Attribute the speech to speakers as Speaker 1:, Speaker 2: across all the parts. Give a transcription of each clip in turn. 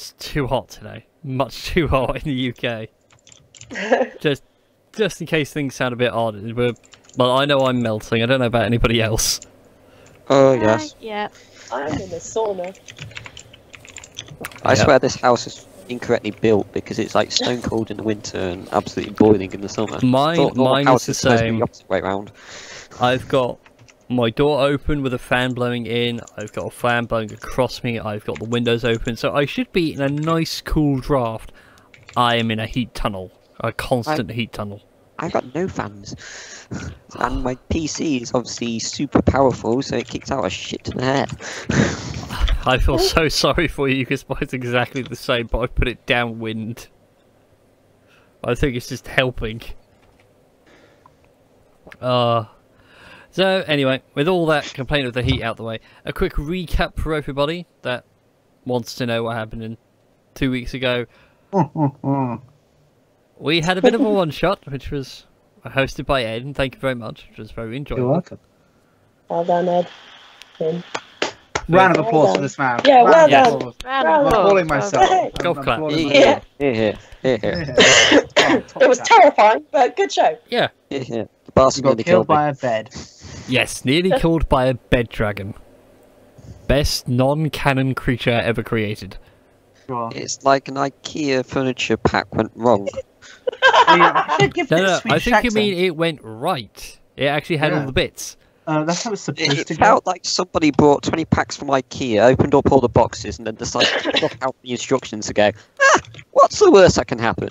Speaker 1: It's too hot today. Much too hot in the UK. just in case things sound a bit odd. Well, I know I'm melting. I don't know about anybody else.
Speaker 2: Oh, yes.
Speaker 3: Yeah.
Speaker 4: I'm in the sauna.
Speaker 2: I swear this house is incorrectly built because it's like stone cold in the winter and absolutely boiling in the summer.
Speaker 1: Mine is the same.
Speaker 2: The opposite way around.
Speaker 1: I've got my door open with a fan blowing in. I've got a fan blowing across me. I've got the windows open, so I should be in a nice cool draft. I am in a heat tunnel, a constant heat tunnel.
Speaker 2: I've got no fans, and my PC is obviously super powerful, so it kicks out a shit ton of air.
Speaker 1: I feel so sorry for you because mine's exactly the same, but I put it downwind. I think it's just helping. So anyway, with all that complaint of the heat out the way, a quick recap for everybody that wants to know what happened in 2 weeks ago. We had a bit of a one-shot, which was hosted by Ed, and thank you very much, which was very enjoyable.
Speaker 5: You're welcome.
Speaker 4: Well done, Ed.
Speaker 5: Round of applause for this man.
Speaker 4: Yeah, well done.
Speaker 5: I'm applauding myself.
Speaker 1: Golf clap.
Speaker 4: Yeah.
Speaker 2: Here.
Speaker 4: It was terrifying, but good show.
Speaker 1: Yeah.
Speaker 2: The bastard
Speaker 5: Got
Speaker 2: nearly
Speaker 5: killed
Speaker 2: killed me.
Speaker 5: by a bed.
Speaker 1: Yes, nearly killed by a bed dragon. Best non-canon creature ever created.
Speaker 5: Sure.
Speaker 2: It's like an IKEA furniture pack went wrong.
Speaker 1: No, I think you mean it went right. It actually had all the bits.
Speaker 5: That's how it's supposed
Speaker 2: It
Speaker 5: to
Speaker 2: felt
Speaker 5: go.
Speaker 2: like somebody brought 20 packs from IKEA, opened up all the boxes, and then decided to look out the instructions to go, what's the worst that can happen?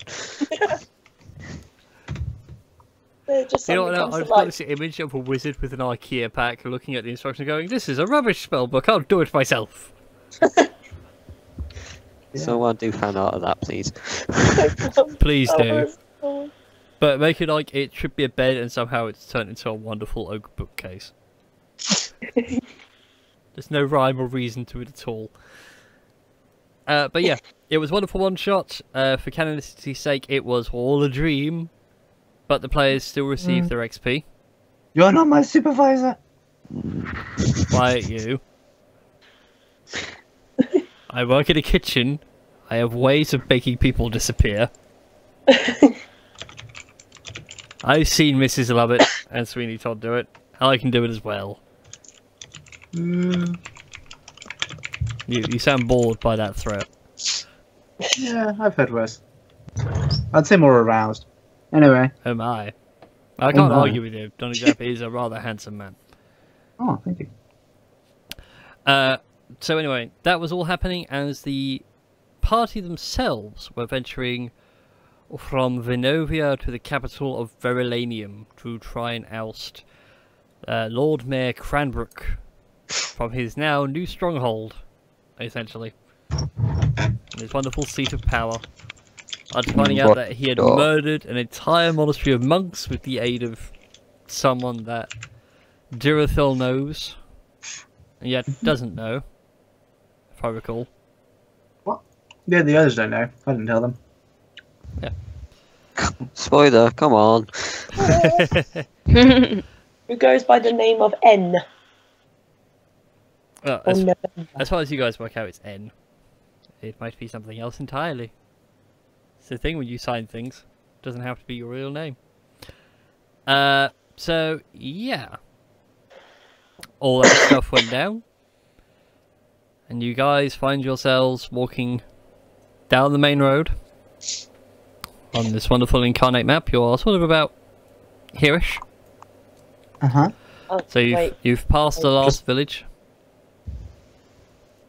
Speaker 4: Just
Speaker 1: You know what?
Speaker 4: comes
Speaker 1: I've
Speaker 4: to
Speaker 1: got
Speaker 4: life.
Speaker 1: this image of a wizard with an IKEA pack looking at the instructions going, this is a rubbish spell book, I'll do it myself.
Speaker 2: Someone do fan art of that, please.
Speaker 1: Please do.
Speaker 4: Oh,
Speaker 1: But make it like it should be a bed and somehow it's turned into a wonderful oak bookcase. There's no rhyme or reason to it at all. But yeah, it was a wonderful one shot. For canonicity's sake, it was all a dream. But the players still receive their XP.
Speaker 5: You're not my supervisor.
Speaker 1: Quiet you. I work in a kitchen. I have ways of making people disappear. I've seen Mrs. Lovett and Sweeney Todd do it. I can do it as well. You sound bored by that threat.
Speaker 5: Yeah, I've heard worse. I'd say more aroused. Anyway.
Speaker 1: Oh my. I can't
Speaker 5: my.
Speaker 1: argue with you. Donny Depp is a rather handsome man.
Speaker 5: Oh, thank you.
Speaker 1: So anyway, that was all happening as the party themselves were venturing from Venovia to the capital of Verilanium to try and oust Lord Mayor Cranbrook from his now new stronghold, essentially. His wonderful seat of power. After finding out that he had murdered an entire monastery of monks with the aid of someone that Durathil knows, and yet doesn't know, if I recall.
Speaker 5: What? Yeah, the others don't know. I didn't tell them.
Speaker 1: Yeah.
Speaker 2: Spoiler, come on.
Speaker 4: Who goes by the name of N?
Speaker 1: As far as you guys work out, it's N. It might be something else entirely. It's the thing when you sign things. It doesn't have to be your real name. So, yeah. All that stuff went down. And you guys find yourselves walking down the main road. On this wonderful incarnate map. You're sort of about here-ish.
Speaker 5: Uh-huh.
Speaker 4: Oh,
Speaker 1: So you've passed the last village.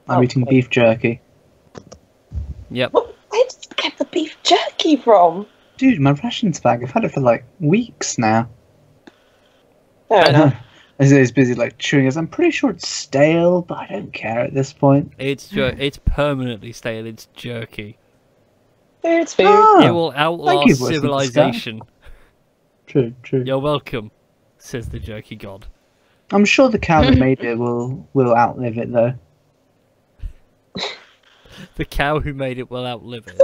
Speaker 5: I'm eating beef jerky.
Speaker 1: Yep.
Speaker 4: Where did you get the beef jerky from?
Speaker 5: Dude, my rations bag. I've had it for like weeks now.
Speaker 4: Fair enough.
Speaker 5: He's busy like chewing it. I'm pretty sure it's stale, but I don't care at this point.
Speaker 1: It's permanently stale. It's jerky.
Speaker 4: Food's food.
Speaker 5: Ah,
Speaker 1: It will
Speaker 5: thank you,
Speaker 1: outlast
Speaker 5: Western
Speaker 1: civilization.
Speaker 5: True.
Speaker 1: You're welcome, says the jerky god.
Speaker 5: I'm sure the cow that made it will outlive it though.
Speaker 1: The cow who made it will outlive it.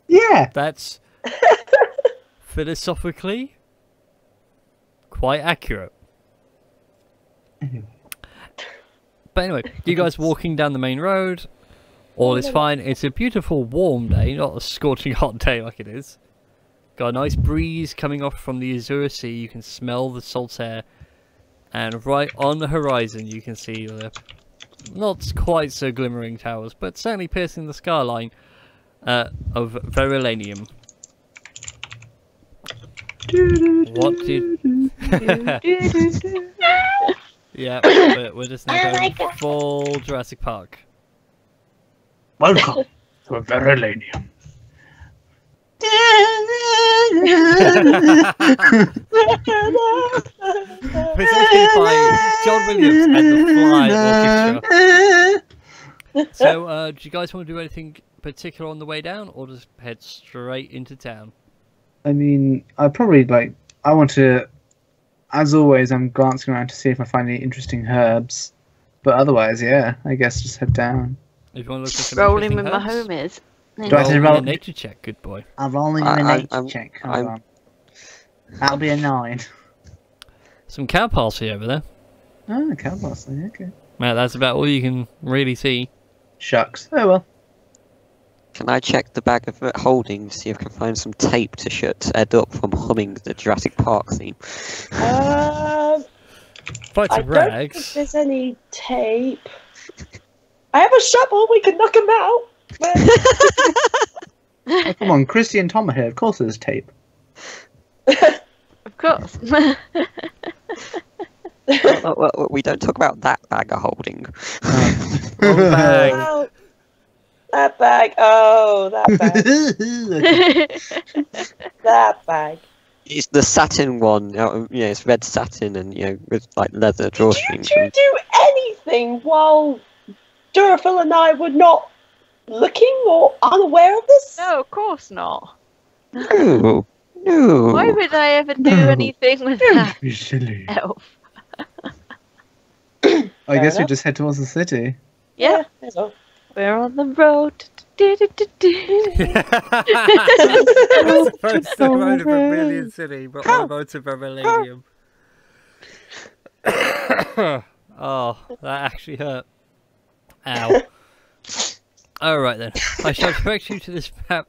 Speaker 5: Yeah.
Speaker 1: That's philosophically quite accurate.
Speaker 5: Anyway.
Speaker 1: But anyway, you guys walking down the main road, All is fine. It's a beautiful warm day, not a scorching hot day like it is. Got a nice breeze coming off from the Azure Sea. You can smell the salt air. And right on the horizon you can see the not quite so glimmering towers, but certainly piercing the skyline of Verulanium. What did... Yeah, we're just now going full Jurassic Park.
Speaker 5: Welcome to Verulanium.
Speaker 1: Presented by John Williams and the Fly Orchestra. So, do you guys want to do anything particular on the way down, or just head straight into town?
Speaker 5: I mean, I want to, as always, I'm glancing around to see if I find any interesting herbs. But otherwise, yeah, I guess just head down.
Speaker 1: If you want to look at some
Speaker 3: Rolling with
Speaker 1: interesting
Speaker 3: my
Speaker 1: herbs.
Speaker 3: homies.
Speaker 5: Do I say
Speaker 1: Roll
Speaker 5: roll?
Speaker 1: a nature check, good boy.
Speaker 5: I'm rolling a nature check. Hold on. That'll be a 9.
Speaker 1: Some cow parsley over there.
Speaker 5: Oh, cow parsley, okay.
Speaker 1: Well, that's about all you can really see.
Speaker 5: Shucks. Oh well.
Speaker 2: Can I check the bag of holding to see if I can find some tape to shut Ed up from humming the Jurassic Park theme?
Speaker 1: Fight
Speaker 4: I
Speaker 1: some
Speaker 4: don't
Speaker 1: rags.
Speaker 4: think there's any tape. I have a shovel. We can knock him out.
Speaker 5: Oh, come on, Christy and Tom are here. Of course there's tape.
Speaker 3: Of course.
Speaker 2: Well, we don't talk about that bag of holding.
Speaker 1: Wrong bag.
Speaker 4: Wow. That bag. Oh, that bag. That bag.
Speaker 2: It's the satin one. It's red satin and with like leather drawstrings.
Speaker 4: Did you do anything while Durafil and I were not looking or unaware of this?
Speaker 3: No, of course not.
Speaker 2: No.
Speaker 3: Why would I ever do anything with that
Speaker 5: Be silly.
Speaker 3: elf?
Speaker 5: I guess we
Speaker 4: enough.
Speaker 5: just head towards the city.
Speaker 3: Yeah,
Speaker 4: That's all.
Speaker 3: we're on the road.
Speaker 1: It's supposed to road of Vermilion City, but on the road to Vermilion. Oh, that actually hurt. Ow. Alright then. I shall direct you to this map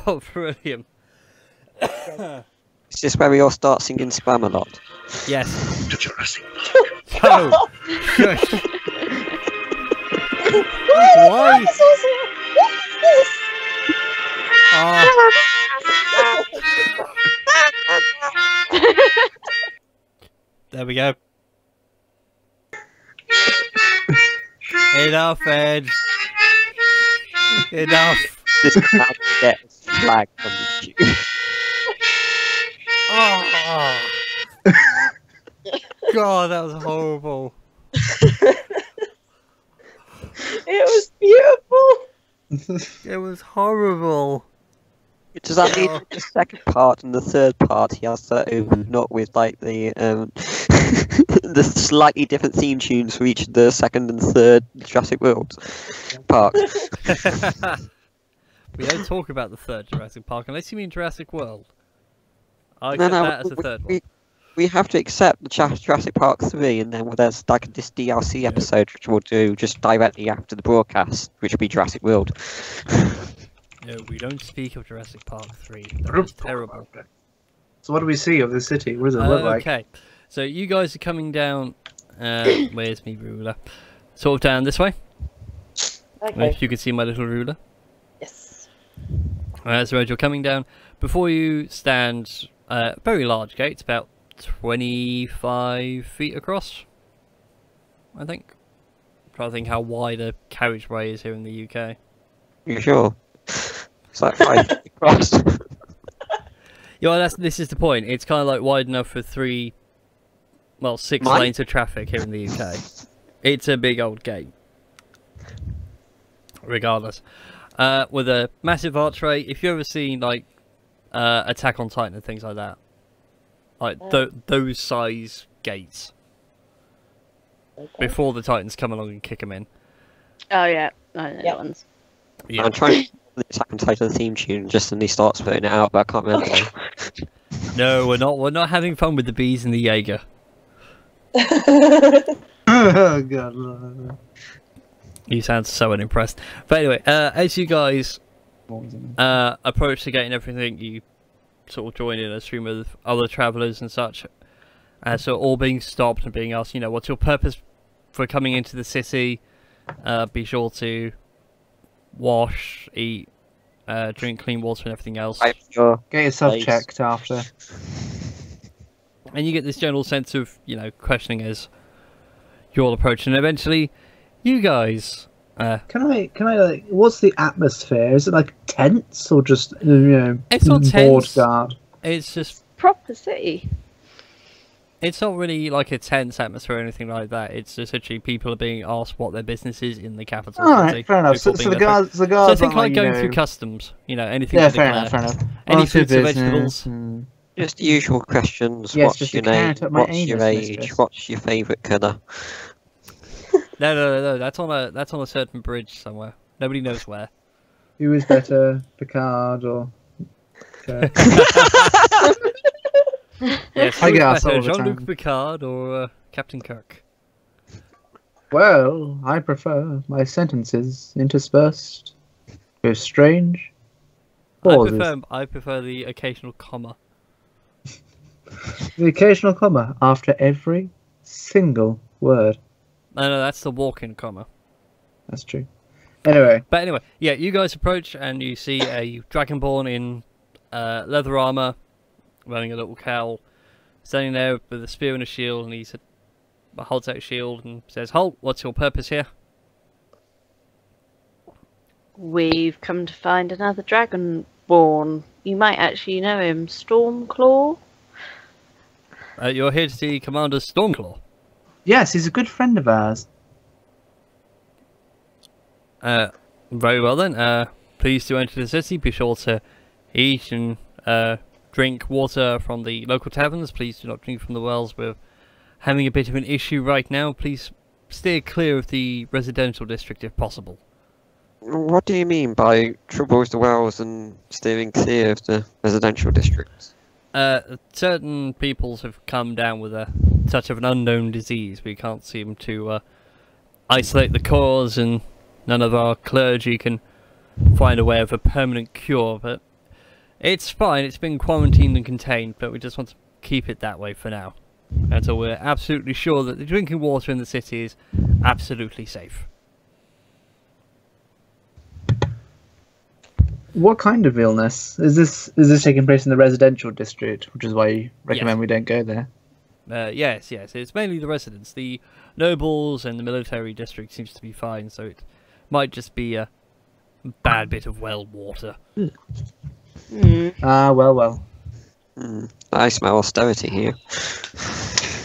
Speaker 1: of Vermilion.
Speaker 2: Is this where we all start singing spam a lot?
Speaker 1: Yes.
Speaker 5: To Jurassic
Speaker 1: No! Shush! Why?
Speaker 4: What is this?
Speaker 1: Oh. There we go. Enough, Ed. Enough.
Speaker 2: This man gets flag from the queue.
Speaker 1: Oh. God, that was horrible.
Speaker 4: It was beautiful.
Speaker 1: It was horrible.
Speaker 2: Does that mean the second part and the third part he has to open up with like the the slightly different theme tunes for each of the second and third Jurassic World park?
Speaker 1: We don't talk about the third Jurassic Park unless you mean Jurassic World. I
Speaker 2: No,
Speaker 1: accept
Speaker 2: no,
Speaker 1: that as the third one.
Speaker 2: we have to accept the Jurassic Park 3, and then there's like this DLC episode which we'll do just directly after the broadcast, which will be Jurassic World.
Speaker 1: No, we don't speak of Jurassic Park 3. That was terrible.
Speaker 5: So what do we see of the city? What does it look like?
Speaker 1: Okay, so you guys are coming down. Where's me ruler? Sort of down this way.
Speaker 4: Okay.
Speaker 1: If you can see my little ruler.
Speaker 4: Yes.
Speaker 1: So as you're coming down, before you stand a very large gate, it's about 25 feet across, I think. I'm trying to think how wide a carriageway is here in the UK.
Speaker 2: You sure? It's like 5 feet across.
Speaker 1: Yeah, well, this is the point. It's kind of like wide enough for 6 lanes of traffic here in the UK. It's a big old gate. Regardless. With a massive archway. If you've ever seen, like, Attack on Titan and things like that. Like, those size gates.
Speaker 4: Okay.
Speaker 1: Before the Titans come along and kick them in.
Speaker 3: Oh yeah, I know
Speaker 4: Yeah.
Speaker 3: that one's.
Speaker 1: Yeah.
Speaker 2: I'm trying to the Attack on Titan theme tune just and he starts putting it out, but I can't remember.
Speaker 1: No, we're not having fun with the bees and the Jaeger.
Speaker 5: Oh god.
Speaker 1: You sound so unimpressed. But anyway, as you guys approach the gate and everything, you sort of join in a stream of other travellers and such. So all being stopped and being asked, what's your purpose for coming into the city? Be sure to wash, eat, drink clean water and everything else.
Speaker 2: Sure.
Speaker 5: Get yourself checked after.
Speaker 1: And you get this general sense of, questioning as you're all approaching. And eventually, you guys...
Speaker 5: Can I like, what's the atmosphere? Is it like tense or just,
Speaker 1: it's not
Speaker 5: board
Speaker 1: tense.
Speaker 5: guard?
Speaker 1: It's just...
Speaker 3: Proper city.
Speaker 1: It's not really like a tense atmosphere or anything like that. It's essentially people are being asked what their business is in the capital city.
Speaker 5: Alright, fair enough. So the guards
Speaker 1: so I think like going through customs, anything
Speaker 5: Yeah,
Speaker 1: to
Speaker 5: fair
Speaker 1: declare.
Speaker 5: enough.
Speaker 1: Any
Speaker 5: Onto
Speaker 1: fruits or
Speaker 5: business,
Speaker 1: vegetables.
Speaker 2: Just the usual questions.
Speaker 5: Yes,
Speaker 2: What's
Speaker 5: just
Speaker 2: your
Speaker 5: a
Speaker 2: name?
Speaker 5: carrot up my
Speaker 2: What's your
Speaker 5: anus,
Speaker 2: age?
Speaker 5: mistress.
Speaker 2: What's your favourite colour?
Speaker 1: No. That's on a certain bridge somewhere. Nobody knows where.
Speaker 5: Who is better, Picard or?
Speaker 1: Yes,
Speaker 5: I
Speaker 1: who is
Speaker 5: get asked
Speaker 1: better,
Speaker 5: all the
Speaker 1: Jean-Luc
Speaker 5: time.
Speaker 1: Picard or Captain Kirk?
Speaker 5: Well, I prefer my sentences interspersed with strange pauses.
Speaker 1: I prefer the occasional comma.
Speaker 5: The occasional comma after every single word.
Speaker 1: No, that's the walk-in comma.
Speaker 5: That's true. Anyway,
Speaker 1: But anyway, yeah, you guys approach and you see a Dragonborn in leather armor, wearing a little cowl, standing there with a spear and a shield, and he holds out a shield and says, "Halt! What's your purpose here?"
Speaker 3: We've come to find another Dragonborn. You might actually know him, Stormclaw.
Speaker 1: You're here to see Commander Stormclaw.
Speaker 5: yes, he's a good friend of ours.
Speaker 1: Very well then. Please do enter the city. Be sure to eat and drink water from the local taverns. Please do not drink from the wells. We're having a bit of an issue right now. Please steer clear of the residential district if possible.
Speaker 2: What do you mean by troubles the wells and steering clear of the residential districts?
Speaker 1: Certain peoples have come down with a touch of an unknown disease. We can't seem to isolate the cause, and none of our clergy can find a way of a permanent cure. But it's fine. It's been quarantined and contained, but we just want to keep it that way for now, until we're absolutely sure that the drinking water in the city is absolutely safe.
Speaker 5: What kind of illness is this? Is this taking place in the residential district, which is why you recommend we don't go there?
Speaker 1: Yes. It's mainly the residents. The nobles and the military district seems to be fine, so it might just be a bad bit of well water.
Speaker 5: Ah, well.
Speaker 2: I smell austerity here.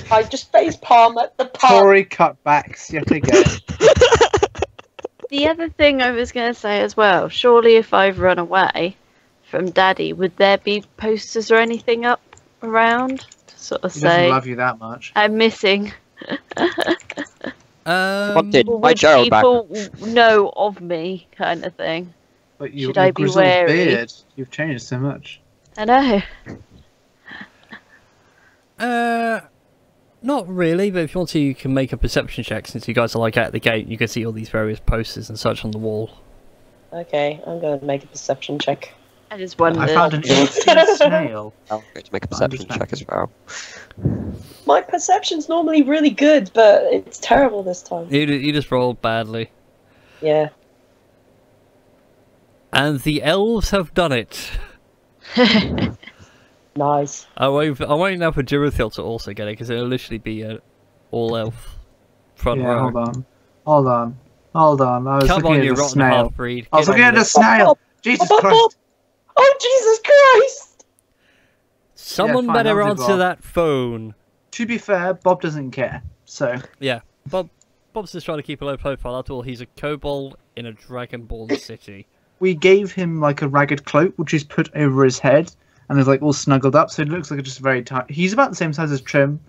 Speaker 4: I just face palm at the pub.
Speaker 5: Tory cutbacks yet again.
Speaker 3: The other thing I was going to say as well, surely if I've run away from Daddy, would there be posters or anything up around to sort of
Speaker 5: He
Speaker 3: say,
Speaker 5: doesn't love you that much.
Speaker 3: I'm missing?
Speaker 2: What did
Speaker 3: Or
Speaker 2: my
Speaker 3: would
Speaker 2: Gerald back?
Speaker 3: people know of me, kind of thing?
Speaker 5: But
Speaker 3: Should I be
Speaker 5: grizzled
Speaker 3: wary?
Speaker 5: beard, you've changed so much.
Speaker 3: I know.
Speaker 1: Not really, but if you want to, you can make a perception check, since you guys are like at the gate. You can see all these various posters and such on the wall.
Speaker 4: Okay, I'm going to make a perception check.
Speaker 3: I just wondered.
Speaker 5: I found an itchy snail.
Speaker 2: I'm going to make a perception check as well.
Speaker 4: My perception's normally really good, but it's terrible this time.
Speaker 1: You just rolled badly.
Speaker 4: Yeah.
Speaker 1: And the elves have done it.
Speaker 4: Nice.
Speaker 1: I'm waiting now for Jirothil to also get it, because it'll literally be an all-elf front
Speaker 5: Yeah,
Speaker 1: row.
Speaker 5: hold on. I was
Speaker 1: Come
Speaker 5: looking
Speaker 1: on,
Speaker 5: at
Speaker 1: you
Speaker 5: the
Speaker 1: rotten
Speaker 5: snail.
Speaker 1: half-breed.
Speaker 5: I was
Speaker 1: Get
Speaker 5: looking
Speaker 1: on
Speaker 5: at the
Speaker 1: with it.
Speaker 5: snail. Jesus Christ!
Speaker 4: Oh, Jesus Christ!
Speaker 1: Someone
Speaker 5: fine,
Speaker 1: better
Speaker 5: I'll do
Speaker 1: answer
Speaker 5: Bob.
Speaker 1: that phone.
Speaker 5: To be fair, Bob doesn't care. So
Speaker 1: Yeah, Bob's just trying to keep a low profile. After all, he's a kobold in a Dragonborn city.
Speaker 5: we gave him like a ragged cloak, which is put over his head, and is like all snuggled up, so it looks like it's just very tight. He's about the same size as Trim,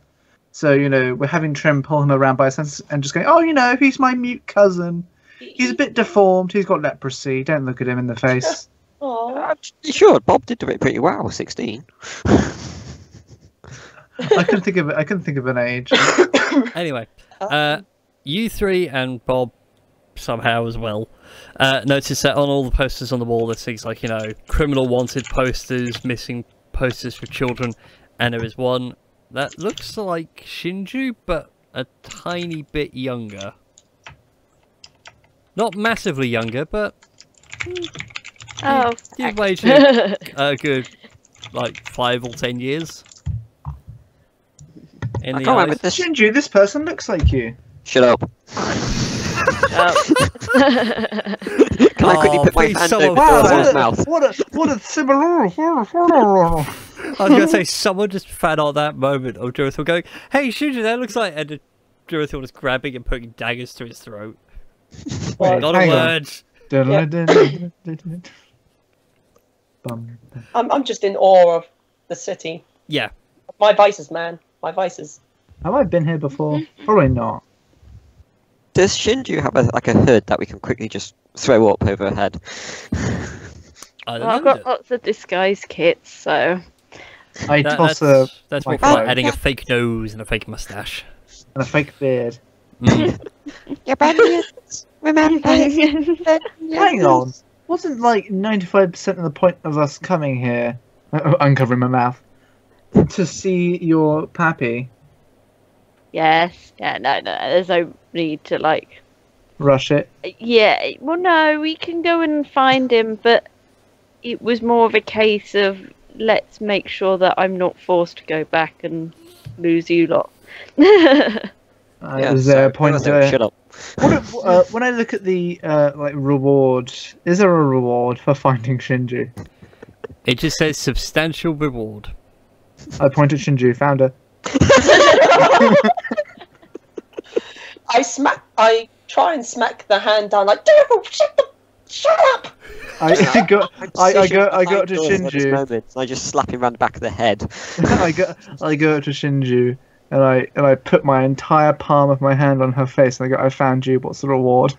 Speaker 5: so we're having Trim pull him around by his hands and just going, "Oh, he's my mute cousin. He's a bit deformed. He's got leprosy. Don't look at him in the face."
Speaker 4: Oh,
Speaker 2: You should. Bob did do it pretty well. 16.
Speaker 5: I couldn't think of an age.
Speaker 1: Anyway, you three and Bob somehow as well. Notice that on all the posters on the wall, there's things like, you know, criminal wanted posters, missing posters for children, and there is one that looks like Shinju, but a tiny bit younger. Not massively younger, but
Speaker 3: Oh,
Speaker 1: you'd wager a good, like, 5 or 10 years. In
Speaker 2: I
Speaker 1: the
Speaker 2: can't remember
Speaker 1: eyes.
Speaker 2: this.
Speaker 5: Shinju, this person looks like you.
Speaker 2: Shut up.
Speaker 3: oh.
Speaker 2: Can I quickly put my
Speaker 1: please,
Speaker 2: hand
Speaker 1: someone-
Speaker 2: over
Speaker 1: Wow,
Speaker 2: his mouth?
Speaker 5: What a similar.
Speaker 1: I was going to say, someone just found out that moment of Jurathil going, "Hey, Shinju, that looks like..." And Jurathil was grabbing and putting daggers to his throat.
Speaker 5: Wait,
Speaker 1: Not a
Speaker 5: hang on.
Speaker 1: word.
Speaker 4: I'm just in awe of the city.
Speaker 1: Yeah.
Speaker 4: My vices, man. My vices.
Speaker 5: Have I been here before? Probably not.
Speaker 2: Does Shinju have like a hood that we can quickly just throw up over her head?
Speaker 1: I don't
Speaker 3: Well, I've
Speaker 1: know.
Speaker 3: got lots of disguise kits, so
Speaker 5: I toss a
Speaker 1: That's more
Speaker 5: like
Speaker 1: for like
Speaker 5: a-
Speaker 1: adding a fake nose and a fake mustache.
Speaker 5: and a fake beard.
Speaker 1: Mm.
Speaker 2: Your bunions, remember?
Speaker 5: Hang on. Wasn't like 95% of the point of us coming here, uncovering my mouth, to see your pappy?
Speaker 3: yes, yeah, no, there's no need to like.
Speaker 5: Rush it.
Speaker 3: Yeah, well, no, we can go and find him, but it was more of a case of let's make sure that I'm not forced to go back and lose you lot.
Speaker 5: Is there a point?
Speaker 2: Shut up.
Speaker 5: When I look at the like reward, is there a reward for finding Shinju?
Speaker 1: It just says substantial reward.
Speaker 5: I point at Shinju, found her.
Speaker 4: I try and smack the hand down like, devil, shut up!
Speaker 5: I go to Shinju.
Speaker 2: I just slap him around the back of the head.
Speaker 5: I go to Shinju, and I put my entire palm of my hand on her face, and I go, "I found you. What's the reward?"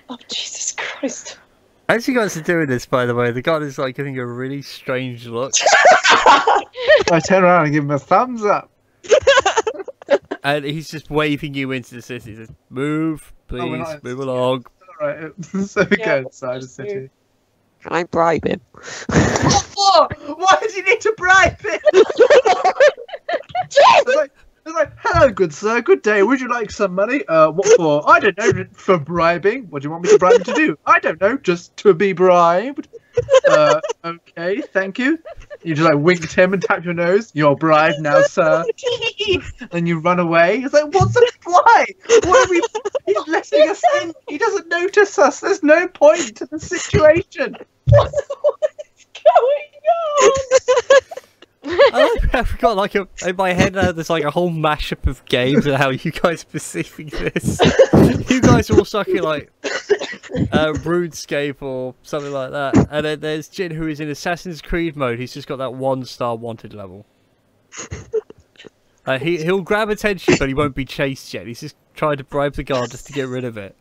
Speaker 4: Oh, Jesus Christ.
Speaker 1: As you guys are doing this, by the way, the guy is like giving you a really strange look.
Speaker 5: I turn around and give him a thumbs up.
Speaker 1: And he's just waving you into the city. He says, "Move,
Speaker 5: we're
Speaker 1: please,
Speaker 5: not in
Speaker 1: move
Speaker 5: the city.
Speaker 1: along."
Speaker 5: Alright, so we
Speaker 4: Yeah,
Speaker 5: go
Speaker 4: what
Speaker 5: inside the
Speaker 4: do
Speaker 5: city.
Speaker 4: you
Speaker 2: Can I bribe him?
Speaker 5: Why does he need to bribe him? It's like, hello, good sir, good day. Would you like some money? What for? I don't know, for bribing. What do you want me to bribe him to do? I don't know, just to be bribed. Okay, thank you. You just like wink at him and tap your nose. You're bribed now, sir. Then you run away. It's like, what's the why? What are we? He's letting us in. He doesn't notice us. There's no point to the situation.
Speaker 4: What is going on?
Speaker 1: I forgot, like, in my head now, there's like a whole mashup of games and how you guys are perceiving this. You guys are all stuck in, like, RuneScape or something like that. And then there's Jin, who is in Assassin's Creed mode. He's just got that 1-star wanted level. He'll grab attention, but he won't be chased yet. He's just trying to bribe the guard just to get rid of it.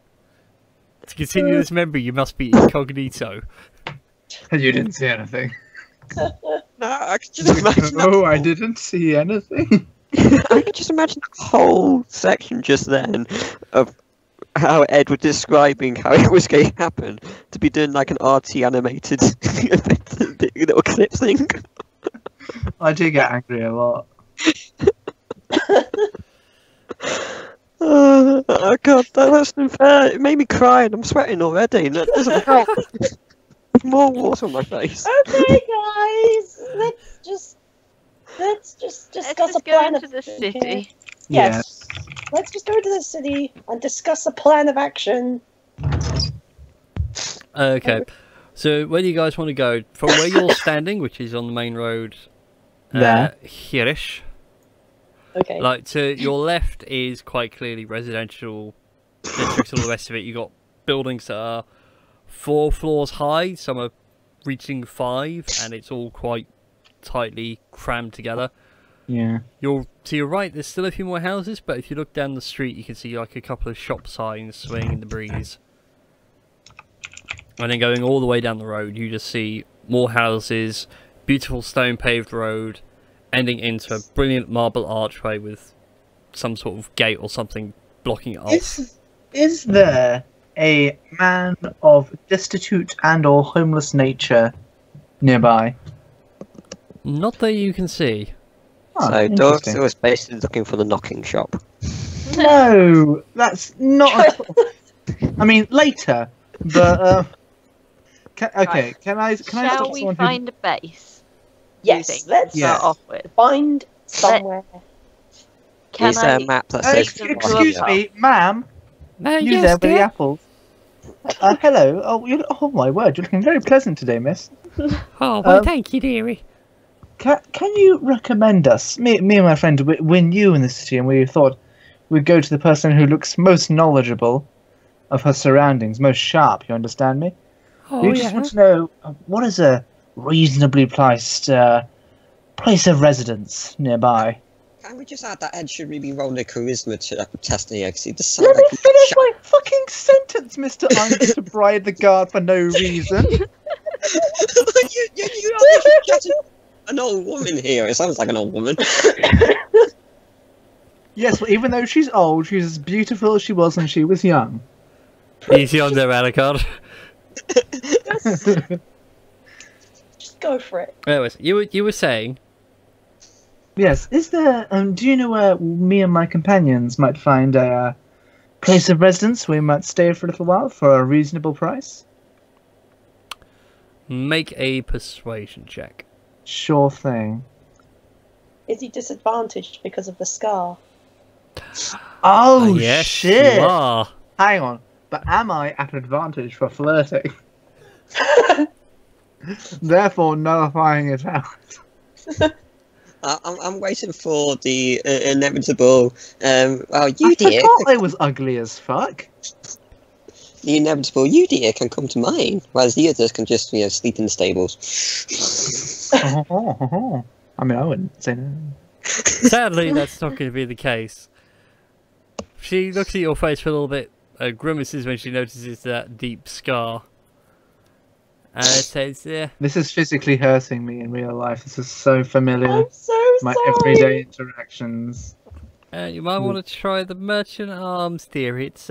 Speaker 1: To continue this memory, you must be incognito.
Speaker 5: You didn't see anything.
Speaker 2: No, I could just imagine.
Speaker 5: Oh, I didn't see anything.
Speaker 2: I could just imagine the whole section just then of how Ed was describing how it was going to happen to be done like an arty animated little clip thing.
Speaker 5: I do get angry a lot.
Speaker 2: Oh god, that's unfair. It made me cry and I'm sweating already and that doesn't help. More water on my face.
Speaker 4: Okay, guys, let's just discuss
Speaker 3: Let's
Speaker 4: a
Speaker 3: just go
Speaker 4: plan
Speaker 3: into
Speaker 4: of
Speaker 3: the
Speaker 4: action
Speaker 3: city.
Speaker 4: here. Yes. Let's just go into the city and discuss a plan of action.
Speaker 1: Okay, so where do you guys want to go? From where you're standing, which is on the main road,
Speaker 5: There.
Speaker 1: here-ish.
Speaker 4: Okay.
Speaker 1: Like, to your left is quite clearly residential districts and all the rest of it. You've got buildings that are 4 floors high, some are reaching 5, and it's all quite tightly crammed together.
Speaker 5: Yeah.
Speaker 1: To your right, there's still a few more houses, but if you look down the street, you can see like a couple of shop signs swaying in the breeze. And then going all the way down the road, you just see more houses, beautiful stone paved road, ending into a brilliant marble archway with some sort of gate or something blocking it off.
Speaker 5: Is there a man of destitute and or homeless nature nearby?
Speaker 1: Not that you can see.
Speaker 5: Oh,
Speaker 2: So Dorks
Speaker 5: interesting.
Speaker 2: was basically looking for the knocking shop.
Speaker 5: No, that's not. At all. I mean, later, but okay. Can I?
Speaker 3: Shall
Speaker 5: stop
Speaker 3: we
Speaker 5: someone
Speaker 3: find a base?
Speaker 4: Yes,
Speaker 3: think?
Speaker 4: let's
Speaker 5: Yeah.
Speaker 3: Start off with.
Speaker 4: find somewhere.
Speaker 3: Can
Speaker 2: Is there
Speaker 3: I?
Speaker 2: a map that
Speaker 5: Who...
Speaker 2: says
Speaker 5: excuse
Speaker 3: up.
Speaker 5: me, ma'am. You
Speaker 1: yes,
Speaker 5: there with the
Speaker 1: dear.
Speaker 5: apples? Hello. Oh my word, you're looking very pleasant today, miss.
Speaker 1: Oh, well, thank you, dearie.
Speaker 5: Can you recommend us, me and my friend, we're new in the city, and we thought we'd go to the person who looks most knowledgeable of her surroundings, most sharp. You understand me?
Speaker 1: Oh,
Speaker 5: We just
Speaker 1: yeah.
Speaker 5: want to know what is a reasonably priced place of residence nearby.
Speaker 2: Can we just add that Ed should really roll a charisma test here? Because he just sounds
Speaker 5: Let me
Speaker 2: like
Speaker 5: finish my fucking sentence, Mister. I'm going to bribe the guard for no reason.
Speaker 2: you are just an old woman here. It sounds like an old woman.
Speaker 5: Yes, well, even though she's old, she's as beautiful as she was when she was young.
Speaker 1: Easy on there, Alucard.
Speaker 4: Just go for it.
Speaker 1: Anyways, you were saying.
Speaker 5: Yes, is there? Do you know where me and my companions might find a place of residence where we might stay for a little while for a reasonable price?
Speaker 1: Make a persuasion check.
Speaker 5: Sure thing.
Speaker 4: Is he disadvantaged because of the scar?
Speaker 5: Oh
Speaker 1: Yes,
Speaker 5: shit!
Speaker 1: you are.
Speaker 5: Hang on, but am I at advantage for flirting? Therefore, nullifying it out.
Speaker 2: I'm waiting for the inevitable. Well, you
Speaker 5: I
Speaker 2: dear,
Speaker 5: forgot I was ugly as fuck.
Speaker 2: the inevitable you dear can come to mine, whereas the others can just sleep in the stables.
Speaker 5: I mean, I wouldn't say no.
Speaker 1: Sadly, that's not going to be the case. She looks at your face for a little bit, grimaces when she notices that deep scar, and says,
Speaker 5: This is physically hurting me in real life. This is so familiar.
Speaker 4: I'm so
Speaker 5: My
Speaker 4: sorry.
Speaker 5: everyday interactions.
Speaker 1: you might want to try the merchant arms, dear. It's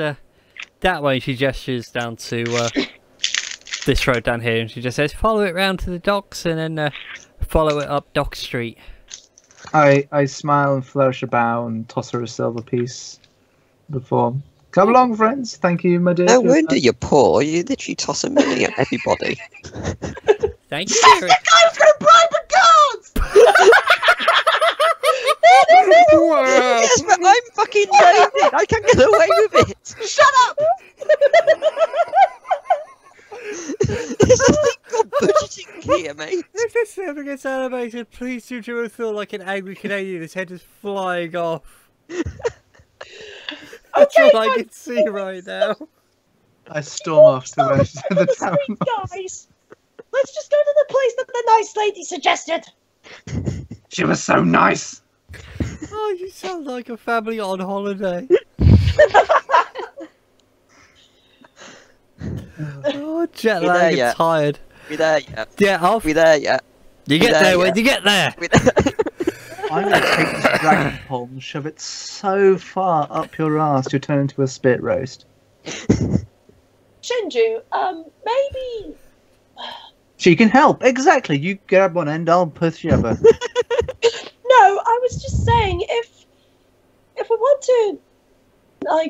Speaker 1: that way. She gestures down to this road down here, and she just says, follow it round to the docks, and then follow it up Dock Street.
Speaker 5: I smile and flourish a bow and toss her a silver piece before. Come along, friends. Thank you, my dear.
Speaker 2: No wonder you're poor. You literally toss a money at everybody.
Speaker 1: Thank you, dearie.
Speaker 5: I'm going to bribe the guards!
Speaker 2: Yes, but I'm fucking loaded. I can't get away with it.
Speaker 5: Shut up!
Speaker 2: This is legal budgeting here, mate.
Speaker 1: If this ever gets animated, please do Joe feel like an angry Canadian. His head is flying off. That's
Speaker 4: Okay,
Speaker 1: all I can see right now.
Speaker 5: I storm off to the town.
Speaker 4: Sweet guys, let's just go to the place that the nice lady suggested.
Speaker 5: She was so nice.
Speaker 1: Oh, you sound like a family on holiday. Oh, jet
Speaker 2: You there
Speaker 1: lag, I'm
Speaker 2: yet?
Speaker 1: tired.
Speaker 2: We there yet?
Speaker 1: Yeah, off.
Speaker 2: We there yet?
Speaker 1: You get
Speaker 2: there
Speaker 1: there when
Speaker 2: yet?
Speaker 1: you get there.
Speaker 2: We there?
Speaker 5: I'm going to take this dragon pole and shove it so far up your ass you turn into a spit roast.
Speaker 4: Shinju, maybe.
Speaker 5: She can help. Exactly. You grab one end, I'll push the other.
Speaker 4: No, I was just saying if we want to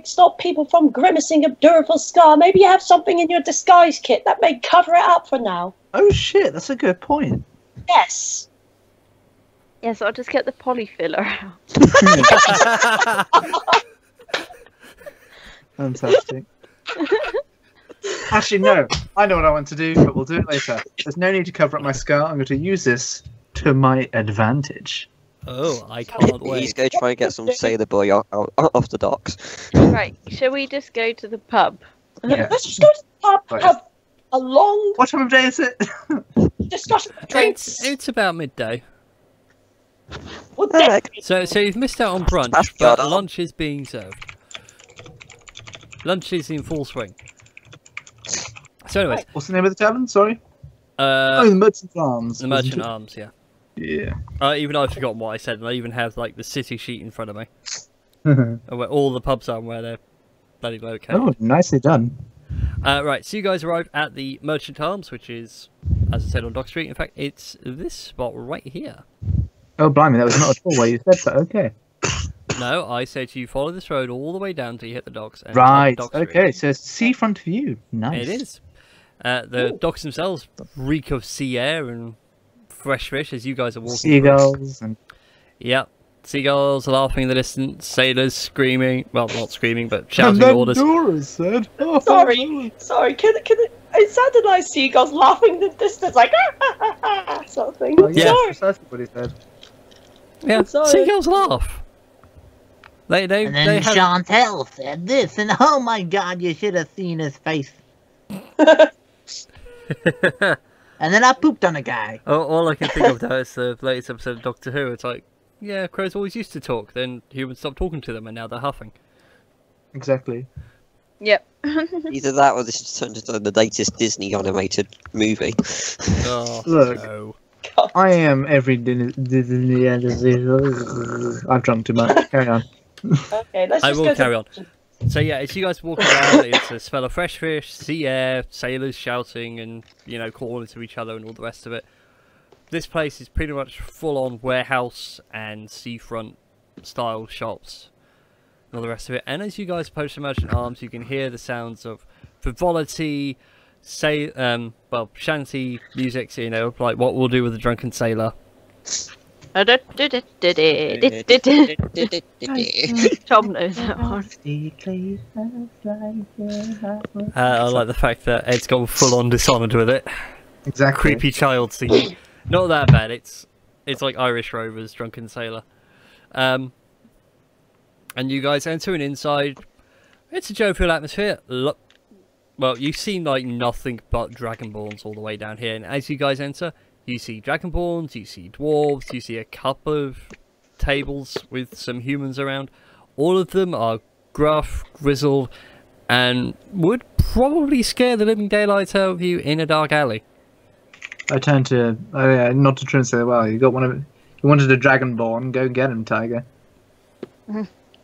Speaker 4: stop people from grimacing a Duraful scar, maybe you have something in your disguise kit that may cover it up for now.
Speaker 5: Oh shit, that's a good point.
Speaker 4: Yes.
Speaker 3: Yes, I'll just get the polyfiller out.
Speaker 5: Fantastic. Actually, no. I know what I want to do, but we'll do it later. There's no need to cover up my scar. I'm going to use this to my advantage.
Speaker 1: Oh, I can't
Speaker 2: He's
Speaker 1: wait.
Speaker 2: going to try and get some sailor boy off the docks.
Speaker 3: Right, shall we just go to the pub?
Speaker 5: Yeah.
Speaker 4: Let's just go to the pub,
Speaker 5: Right.
Speaker 4: have a long
Speaker 5: What time of day is it?
Speaker 4: discussion of drinks.
Speaker 1: It's about midday.
Speaker 4: Well,
Speaker 2: Alright.
Speaker 1: So you've missed out on brunch,
Speaker 2: That's
Speaker 1: but
Speaker 2: got on.
Speaker 1: lunch is being served. Lunch is in full swing. So anyways,
Speaker 5: What's the name of the tavern? Sorry. Oh, the Merchant Arms.
Speaker 1: the Merchant Arms, yeah.
Speaker 5: Yeah.
Speaker 1: Even I've forgotten what I said, and I even have like the city sheet in front of me, where all the pubs are and where they're bloody located.
Speaker 5: Oh, nicely done.
Speaker 1: Right, so you guys arrive at the Merchant Arms, which is, as I said, on Dock Street. In fact, it's this spot right here.
Speaker 5: Oh, blimey, that was not at all where you said that. Okay.
Speaker 1: No, I said you follow this road all the way down till you hit the docks. And
Speaker 5: Right.
Speaker 1: Dock Street.
Speaker 5: Okay, so it's seafront view. Nice.
Speaker 1: It is. The docks themselves reek of sea air and fresh fish as you guys are walking.
Speaker 5: Seagulls and
Speaker 1: Yep. Seagulls laughing in the distance, sailors screaming. Well, not screaming, but shouting orders.
Speaker 5: Dora said, oh,
Speaker 4: Sorry. Can it sounded like seagulls laughing in the distance, like sort of thing.
Speaker 5: Oh, yeah,
Speaker 1: Yeah.
Speaker 5: that's precisely what he said.
Speaker 1: Yeah,
Speaker 4: Sorry.
Speaker 1: seagulls laugh. They
Speaker 6: And then
Speaker 1: have...
Speaker 6: Chantel said this, and oh my god, you should have seen his face. And then I pooped on a guy.
Speaker 1: All I can think of now is the latest episode of Doctor Who. It's like, yeah, crows always used to talk, then humans stopped talking to them, and now they're huffing.
Speaker 5: Exactly.
Speaker 3: Yep.
Speaker 2: Either that or this has turned into the latest Disney animated movie.
Speaker 1: Oh,
Speaker 5: Look.
Speaker 1: no.
Speaker 5: I am every I've drunk too much. Carry on.
Speaker 4: Okay, let's
Speaker 1: I
Speaker 4: just
Speaker 1: will
Speaker 4: go
Speaker 1: carry on.
Speaker 4: to...
Speaker 1: So yeah, as you guys walk around, it's a smell of fresh fish, sea air, sailors shouting and, you know, calling to each other and all the rest of it. This place is pretty much full-on warehouse and seafront style shops and all the rest of it. And as you guys approach the Merchant Arms, you can hear the sounds of frivolity, shanty music, you know, like What We'll Do with a Drunken Sailor.
Speaker 3: Tom knows that one.
Speaker 1: I like the fact that Ed's gone full-on Dishonored with it.
Speaker 5: Exactly.
Speaker 1: Creepy child singing. Not that bad. It's like Irish Rovers, Drunken Sailor. And you guys enter an inside. It's a jovial atmosphere. Look, well, you've seen like nothing but Dragonborns all the way down here, and as you guys enter, you see Dragonborns, you see dwarves, you see a couple of tables with some humans around. All of them are gruff, grizzled, and would probably scare the living daylights out of you in a dark alley.
Speaker 5: I turned to not to try and say, well, you got one of you wanted a Dragonborn, go get him, Tiger.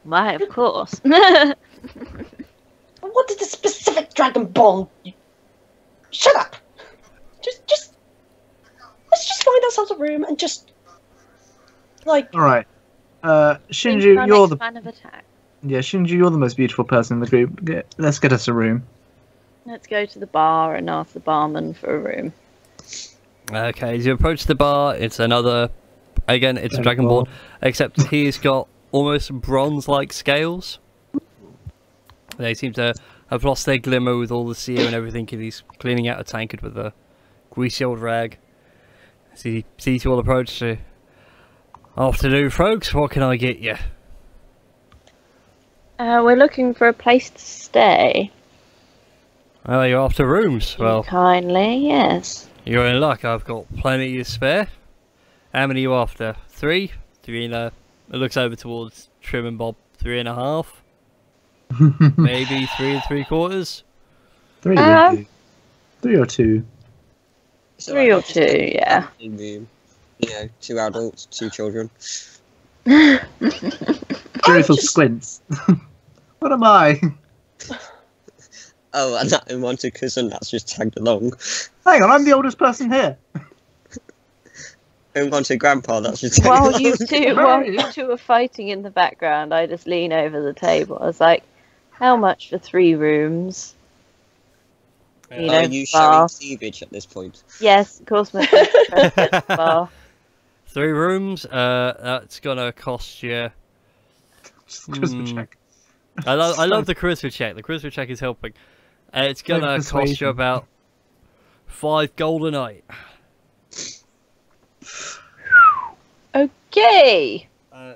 Speaker 3: Why, of course.
Speaker 4: I wanted a specific Dragonborn. Shut up. Just let's just find ourselves a room and just like.
Speaker 5: All right, Shinju, you're the
Speaker 3: plan of attack.
Speaker 5: Shinju, you're the most beautiful person in the group. Let's get us a room.
Speaker 3: Let's go to the bar and ask the barman for a room.
Speaker 1: Okay, as you approach the bar, it's another... Again, it's a Dragonborn, except he's got almost bronze-like scales. They seem to have lost their glimmer with all the sea and everything, and he's cleaning out a tankard with a greasy old rag. As he sees you all approach, afternoon, folks, what can I get you?
Speaker 3: We're looking for a place to stay.
Speaker 1: Oh, you're after rooms? Well,
Speaker 3: Kindly, yes.
Speaker 1: you're in luck, I've got plenty to spare. How many are you after? 3? 3 and a... It looks over towards Trim and Bob. 3.5? Maybe 3 3/4?
Speaker 5: 3 would do. 3 or 2.
Speaker 3: 3 or 2, yeah.
Speaker 2: Room. You know, 2 adults, 2 children.
Speaker 5: Joyful squints. What am I?
Speaker 2: Oh, and that unwanted cousin that's just tagged along.
Speaker 5: Hang on, I'm the oldest person here.
Speaker 2: Unwanted grandpa that's just tagged
Speaker 3: While
Speaker 2: along.
Speaker 3: you two are fighting in the background, I just lean over the table. I was like, how much for 3 rooms? You know,
Speaker 2: Are you
Speaker 3: bar.
Speaker 2: showing cleavage at this point?
Speaker 3: Yes, of course, my bar.
Speaker 1: 3 rooms, that's gonna cost you...
Speaker 5: Charisma check.
Speaker 1: I love the charisma check. The charisma check is helping. It's gonna cost you
Speaker 5: Persuasion.
Speaker 1: about 5 gold a night.
Speaker 3: Okay.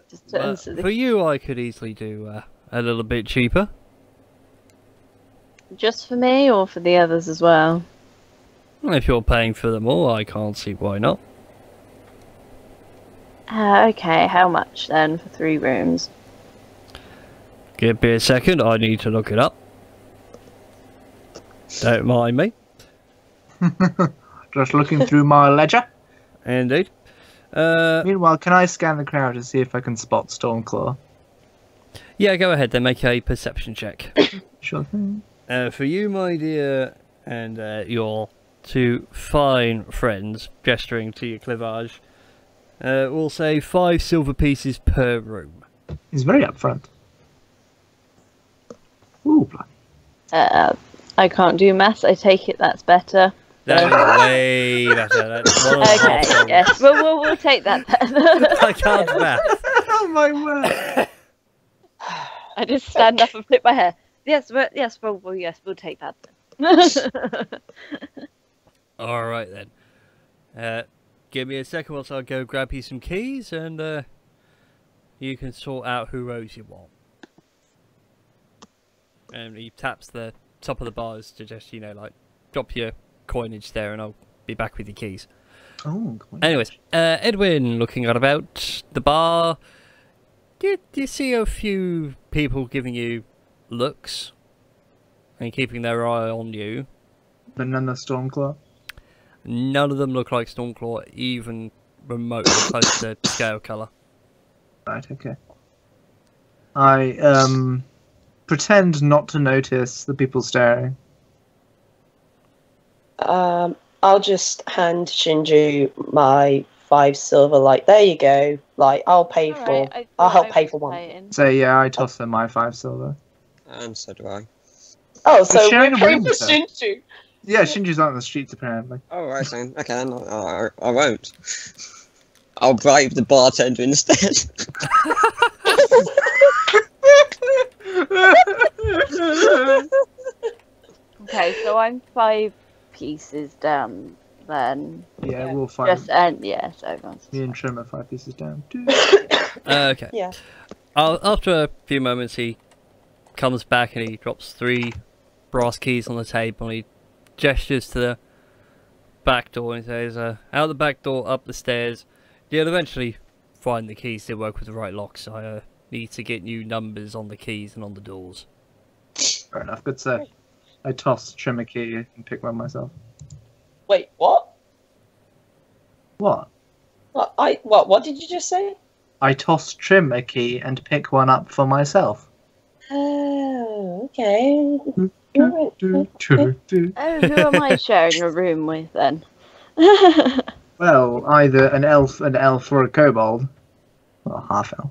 Speaker 3: Just to
Speaker 1: But
Speaker 3: answer the-
Speaker 1: for you, I could easily do a little bit cheaper.
Speaker 3: Just for me or for the others as well?
Speaker 1: If you're paying for them all, I can't see why not.
Speaker 3: Okay, how much then for 3 rooms?
Speaker 1: Give me a second, I need to look it up. Don't mind me.
Speaker 5: Just looking through my ledger.
Speaker 1: Indeed.
Speaker 5: Meanwhile, can I scan the crowd to see if I can spot Stormclaw?
Speaker 1: Yeah, go ahead then, make a perception check.
Speaker 5: Sure thing.
Speaker 1: For you, my dear, and your two fine friends, gesturing to your clivage, we'll say 5 silver pieces per room.
Speaker 5: He's very upfront. Ooh, bloody.
Speaker 3: I can't do maths. I take it that's better.
Speaker 1: That is way better. That's 1.5
Speaker 3: Okay,
Speaker 1: silver.
Speaker 3: yes, we'll take that better.
Speaker 1: I can't math.
Speaker 5: Oh my word!
Speaker 3: I just stand up and flip my hair. Yes, yes, we'll take that then.
Speaker 1: All right then. Give me a second whilst I go grab you some keys, and you can sort out who owes you what. And he taps the top of the bars to just, like, drop your coinage there, and I'll be back with your keys.
Speaker 5: Oh, cool.
Speaker 1: Anyways, Edwin, looking at about the bar, do you see a few people giving you looks and keeping their eye on you?
Speaker 5: But none of Stormclaw.
Speaker 1: None of them look like Stormclaw, even remotely close to scale colour.
Speaker 5: Right, okay. I pretend not to notice the people staring.
Speaker 4: I'll just hand Shinju my 5 silver. Like, there you go. Like, I'll pay for. I'll help pay for one.
Speaker 5: So yeah, I toss them my 5 silver.
Speaker 2: And so do I.
Speaker 4: Oh, so
Speaker 5: sharing
Speaker 4: we're
Speaker 5: a
Speaker 4: paying
Speaker 5: room
Speaker 4: for
Speaker 5: with her.
Speaker 4: Shinju.
Speaker 5: Yeah, Shinju's out on the streets apparently.
Speaker 2: Oh, right then. Okay, then I won't. I'll bribe the bartender instead.
Speaker 3: Okay, so I'm 5 pieces down then.
Speaker 5: Yeah, we'll find.
Speaker 3: Just and yeah, so everyone's.
Speaker 5: Me and Trim are 5 pieces down.
Speaker 1: Okay.
Speaker 4: Yeah.
Speaker 1: After a few moments, he comes back and he drops 3 brass keys on the table, and he gestures to the back door and says, out the back door, up the stairs. You'll eventually find the keys to work with the right locks. I need to get new numbers on the keys and on the doors.
Speaker 5: Fair enough, good sir. I toss Trim a key and pick one myself.
Speaker 4: Wait, what?
Speaker 5: What?
Speaker 4: What did you just say?
Speaker 5: I toss Trim a key and pick one up for myself.
Speaker 4: Oh, okay.
Speaker 3: Oh, who am I sharing a room with then?
Speaker 5: Well, either an elf, or a kobold. Well, half elf.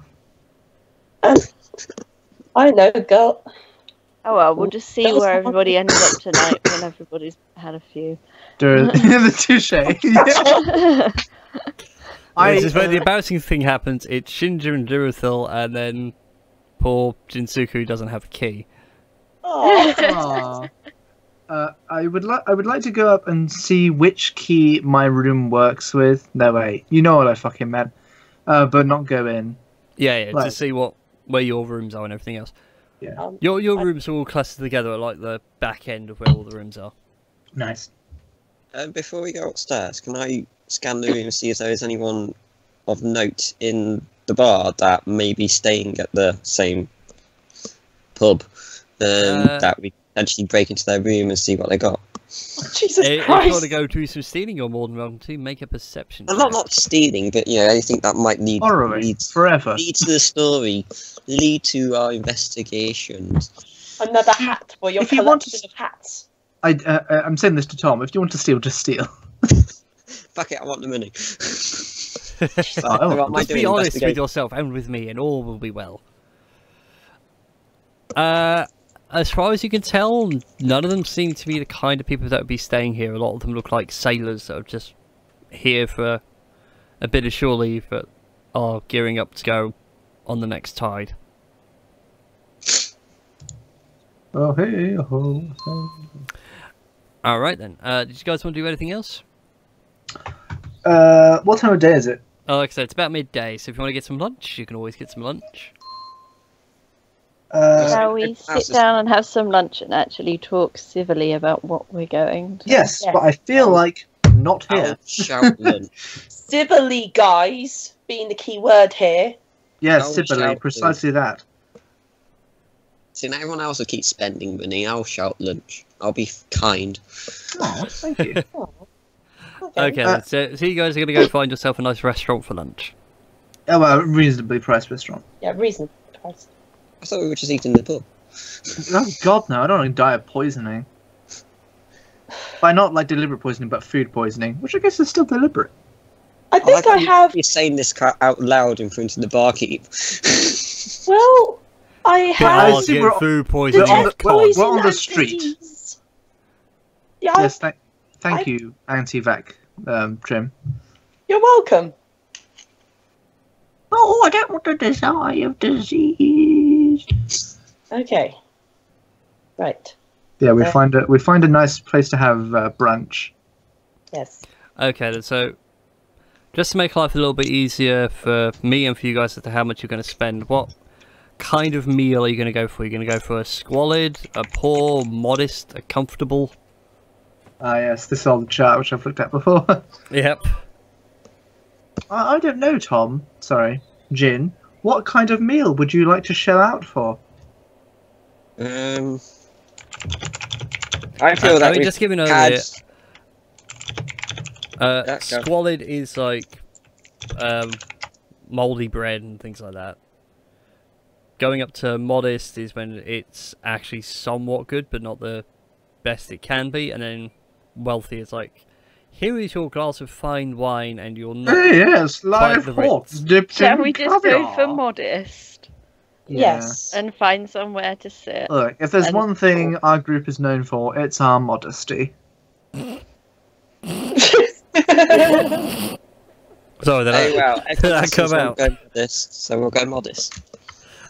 Speaker 4: I know, girl.
Speaker 3: Oh well, we'll just see
Speaker 4: That was
Speaker 3: where
Speaker 4: hard.
Speaker 3: everybody ends up tonight when everybody's had a few.
Speaker 5: The touche. Yeah.
Speaker 1: This is where the embarrassing thing happens. It's Shinju and Durothil, and then poor Jinsuku doesn't have a key.
Speaker 4: Oh.
Speaker 5: I would like to go up and see which key my room works with. No wait, you know what I fucking meant. But not go in.
Speaker 1: Yeah,
Speaker 5: Right.
Speaker 1: to see where your rooms are and everything else.
Speaker 5: Yeah.
Speaker 1: Your rooms are all clustered together at like the back end of where all the rooms are.
Speaker 5: Nice.
Speaker 2: Before we go upstairs, can I scan the room and see if there is anyone of note in the bar that may be staying at the same pub that we potentially break into their room and see what they got?
Speaker 4: Jesus
Speaker 1: If you
Speaker 4: Christ.
Speaker 1: want to go do some stealing, you're more than welcome to make a perception
Speaker 2: Well,
Speaker 1: check.
Speaker 2: not stealing, but anything that might lead
Speaker 5: Forever.
Speaker 2: to the story, lead to our investigations.
Speaker 4: Another hat for your
Speaker 5: If you want
Speaker 4: collection of hats.
Speaker 5: I'm saying this to Tom. If you want to steal, just steal.
Speaker 2: Fuck it, I want the money.
Speaker 5: Oh,
Speaker 2: What am I
Speaker 1: Just be
Speaker 2: doing?
Speaker 1: honest with
Speaker 2: Investigate.
Speaker 1: yourself and with me, and all will be well. As far as you can tell, none of them seem to be the kind of people that would be staying here. A lot of them look like sailors that are just here for a bit of shore leave, but are gearing up to go on the next tide.
Speaker 5: Oh hey ho.
Speaker 1: Alright then, did you guys want to do anything else?
Speaker 5: What time of day is it?
Speaker 1: Like I said, it's about midday, so if you want to get some lunch, you can always get some lunch.
Speaker 3: Shall we sit down and have some lunch and actually talk civilly about what we're going to?
Speaker 5: Yes,
Speaker 4: Yeah.
Speaker 5: but I feel like not here.
Speaker 2: I'll shout lunch.
Speaker 4: Civilly, guys, being the key word here.
Speaker 5: Yes,
Speaker 2: I'll
Speaker 5: Sibylle,
Speaker 2: shout
Speaker 5: precisely that.
Speaker 2: See, now everyone else will keep spending money. I'll shout lunch. I'll be kind.
Speaker 5: Oh, thank you.
Speaker 1: Okay, then, so you guys are going to go find yourself a nice restaurant for lunch.
Speaker 5: Oh, well, reasonably priced restaurant.
Speaker 4: Yeah, reasonable price.
Speaker 2: I thought we were just eating in the pub.
Speaker 5: Oh God, no! I don't want to die of poisoning. By not like deliberate poisoning, but food poisoning, which I guess is still deliberate.
Speaker 4: I think I have.
Speaker 2: You're saying this out loud in front of the barkeep.
Speaker 4: Well, I have.
Speaker 5: I see we're
Speaker 1: food poisoning.
Speaker 4: Detect poison
Speaker 5: we're on the
Speaker 4: and
Speaker 5: street.
Speaker 4: disease. Yeah,
Speaker 5: Yes, thank you, anti-vac, Trim.
Speaker 4: you're welcome.
Speaker 6: Oh, I don't want to die of disease.
Speaker 4: Okay. Right.
Speaker 5: Yeah, we find a nice place to have brunch.
Speaker 4: Yes.
Speaker 1: Okay, then, so just to make life a little bit easier for me and for you guys as to how much you're going to spend, what kind of meal are you going to go for? Are you going to go for a squalid, a poor, modest, a comfortable?
Speaker 5: Ah, yes, this old chart which I've looked at before.
Speaker 1: Yep.
Speaker 5: I don't know, Tom. Sorry, Jin. What kind of meal would you like to shell out for?
Speaker 2: I feel that we
Speaker 1: just give an
Speaker 2: had...
Speaker 1: overview. Squalid is like mouldy bread and things like that. Going up to modest is when it's actually somewhat good, but not the best it can be. And then wealthy is like, here is your glass of fine wine, and you're not.
Speaker 5: Yes, live
Speaker 1: the
Speaker 5: hawks
Speaker 1: Ritz.
Speaker 5: dipped
Speaker 3: Shall
Speaker 5: in
Speaker 3: we just go
Speaker 5: caviar.
Speaker 3: for modest
Speaker 4: Yes.
Speaker 3: and find somewhere to sit?
Speaker 5: Look, if there's
Speaker 3: And-
Speaker 5: one thing our group is known for, it's our modesty.
Speaker 1: Sorry, then
Speaker 2: Oh, well,
Speaker 1: did that come out?
Speaker 2: Go modest, so we'll go modest.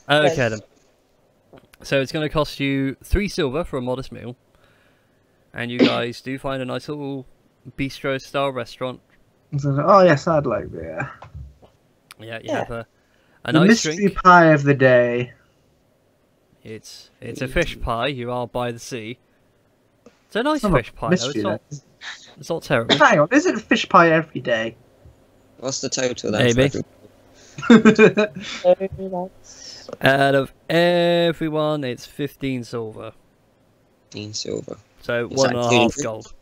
Speaker 1: Okay
Speaker 4: Yes.
Speaker 1: then. So it's going to cost you 3 silver for a modest meal, and you guys do find a nice little bistro-style restaurant.
Speaker 5: Oh yes, I'd like beer.
Speaker 1: Yeah, you
Speaker 4: Yeah.
Speaker 1: have a
Speaker 5: The
Speaker 1: nice
Speaker 5: mystery
Speaker 1: drink.
Speaker 5: pie of the day.
Speaker 1: It's a fish pie. You are by the sea. It's a nice
Speaker 5: It's not a
Speaker 1: fish pie, though.
Speaker 5: mystery,
Speaker 1: It's not terrible.
Speaker 5: Hang on, is it fish pie every day?
Speaker 2: What's the total then?
Speaker 1: Maybe.
Speaker 2: for
Speaker 4: That's
Speaker 1: Out of everyone, it's 15 silver.
Speaker 2: 15 silver.
Speaker 1: So
Speaker 2: Is that
Speaker 1: 1.5
Speaker 2: including
Speaker 1: gold.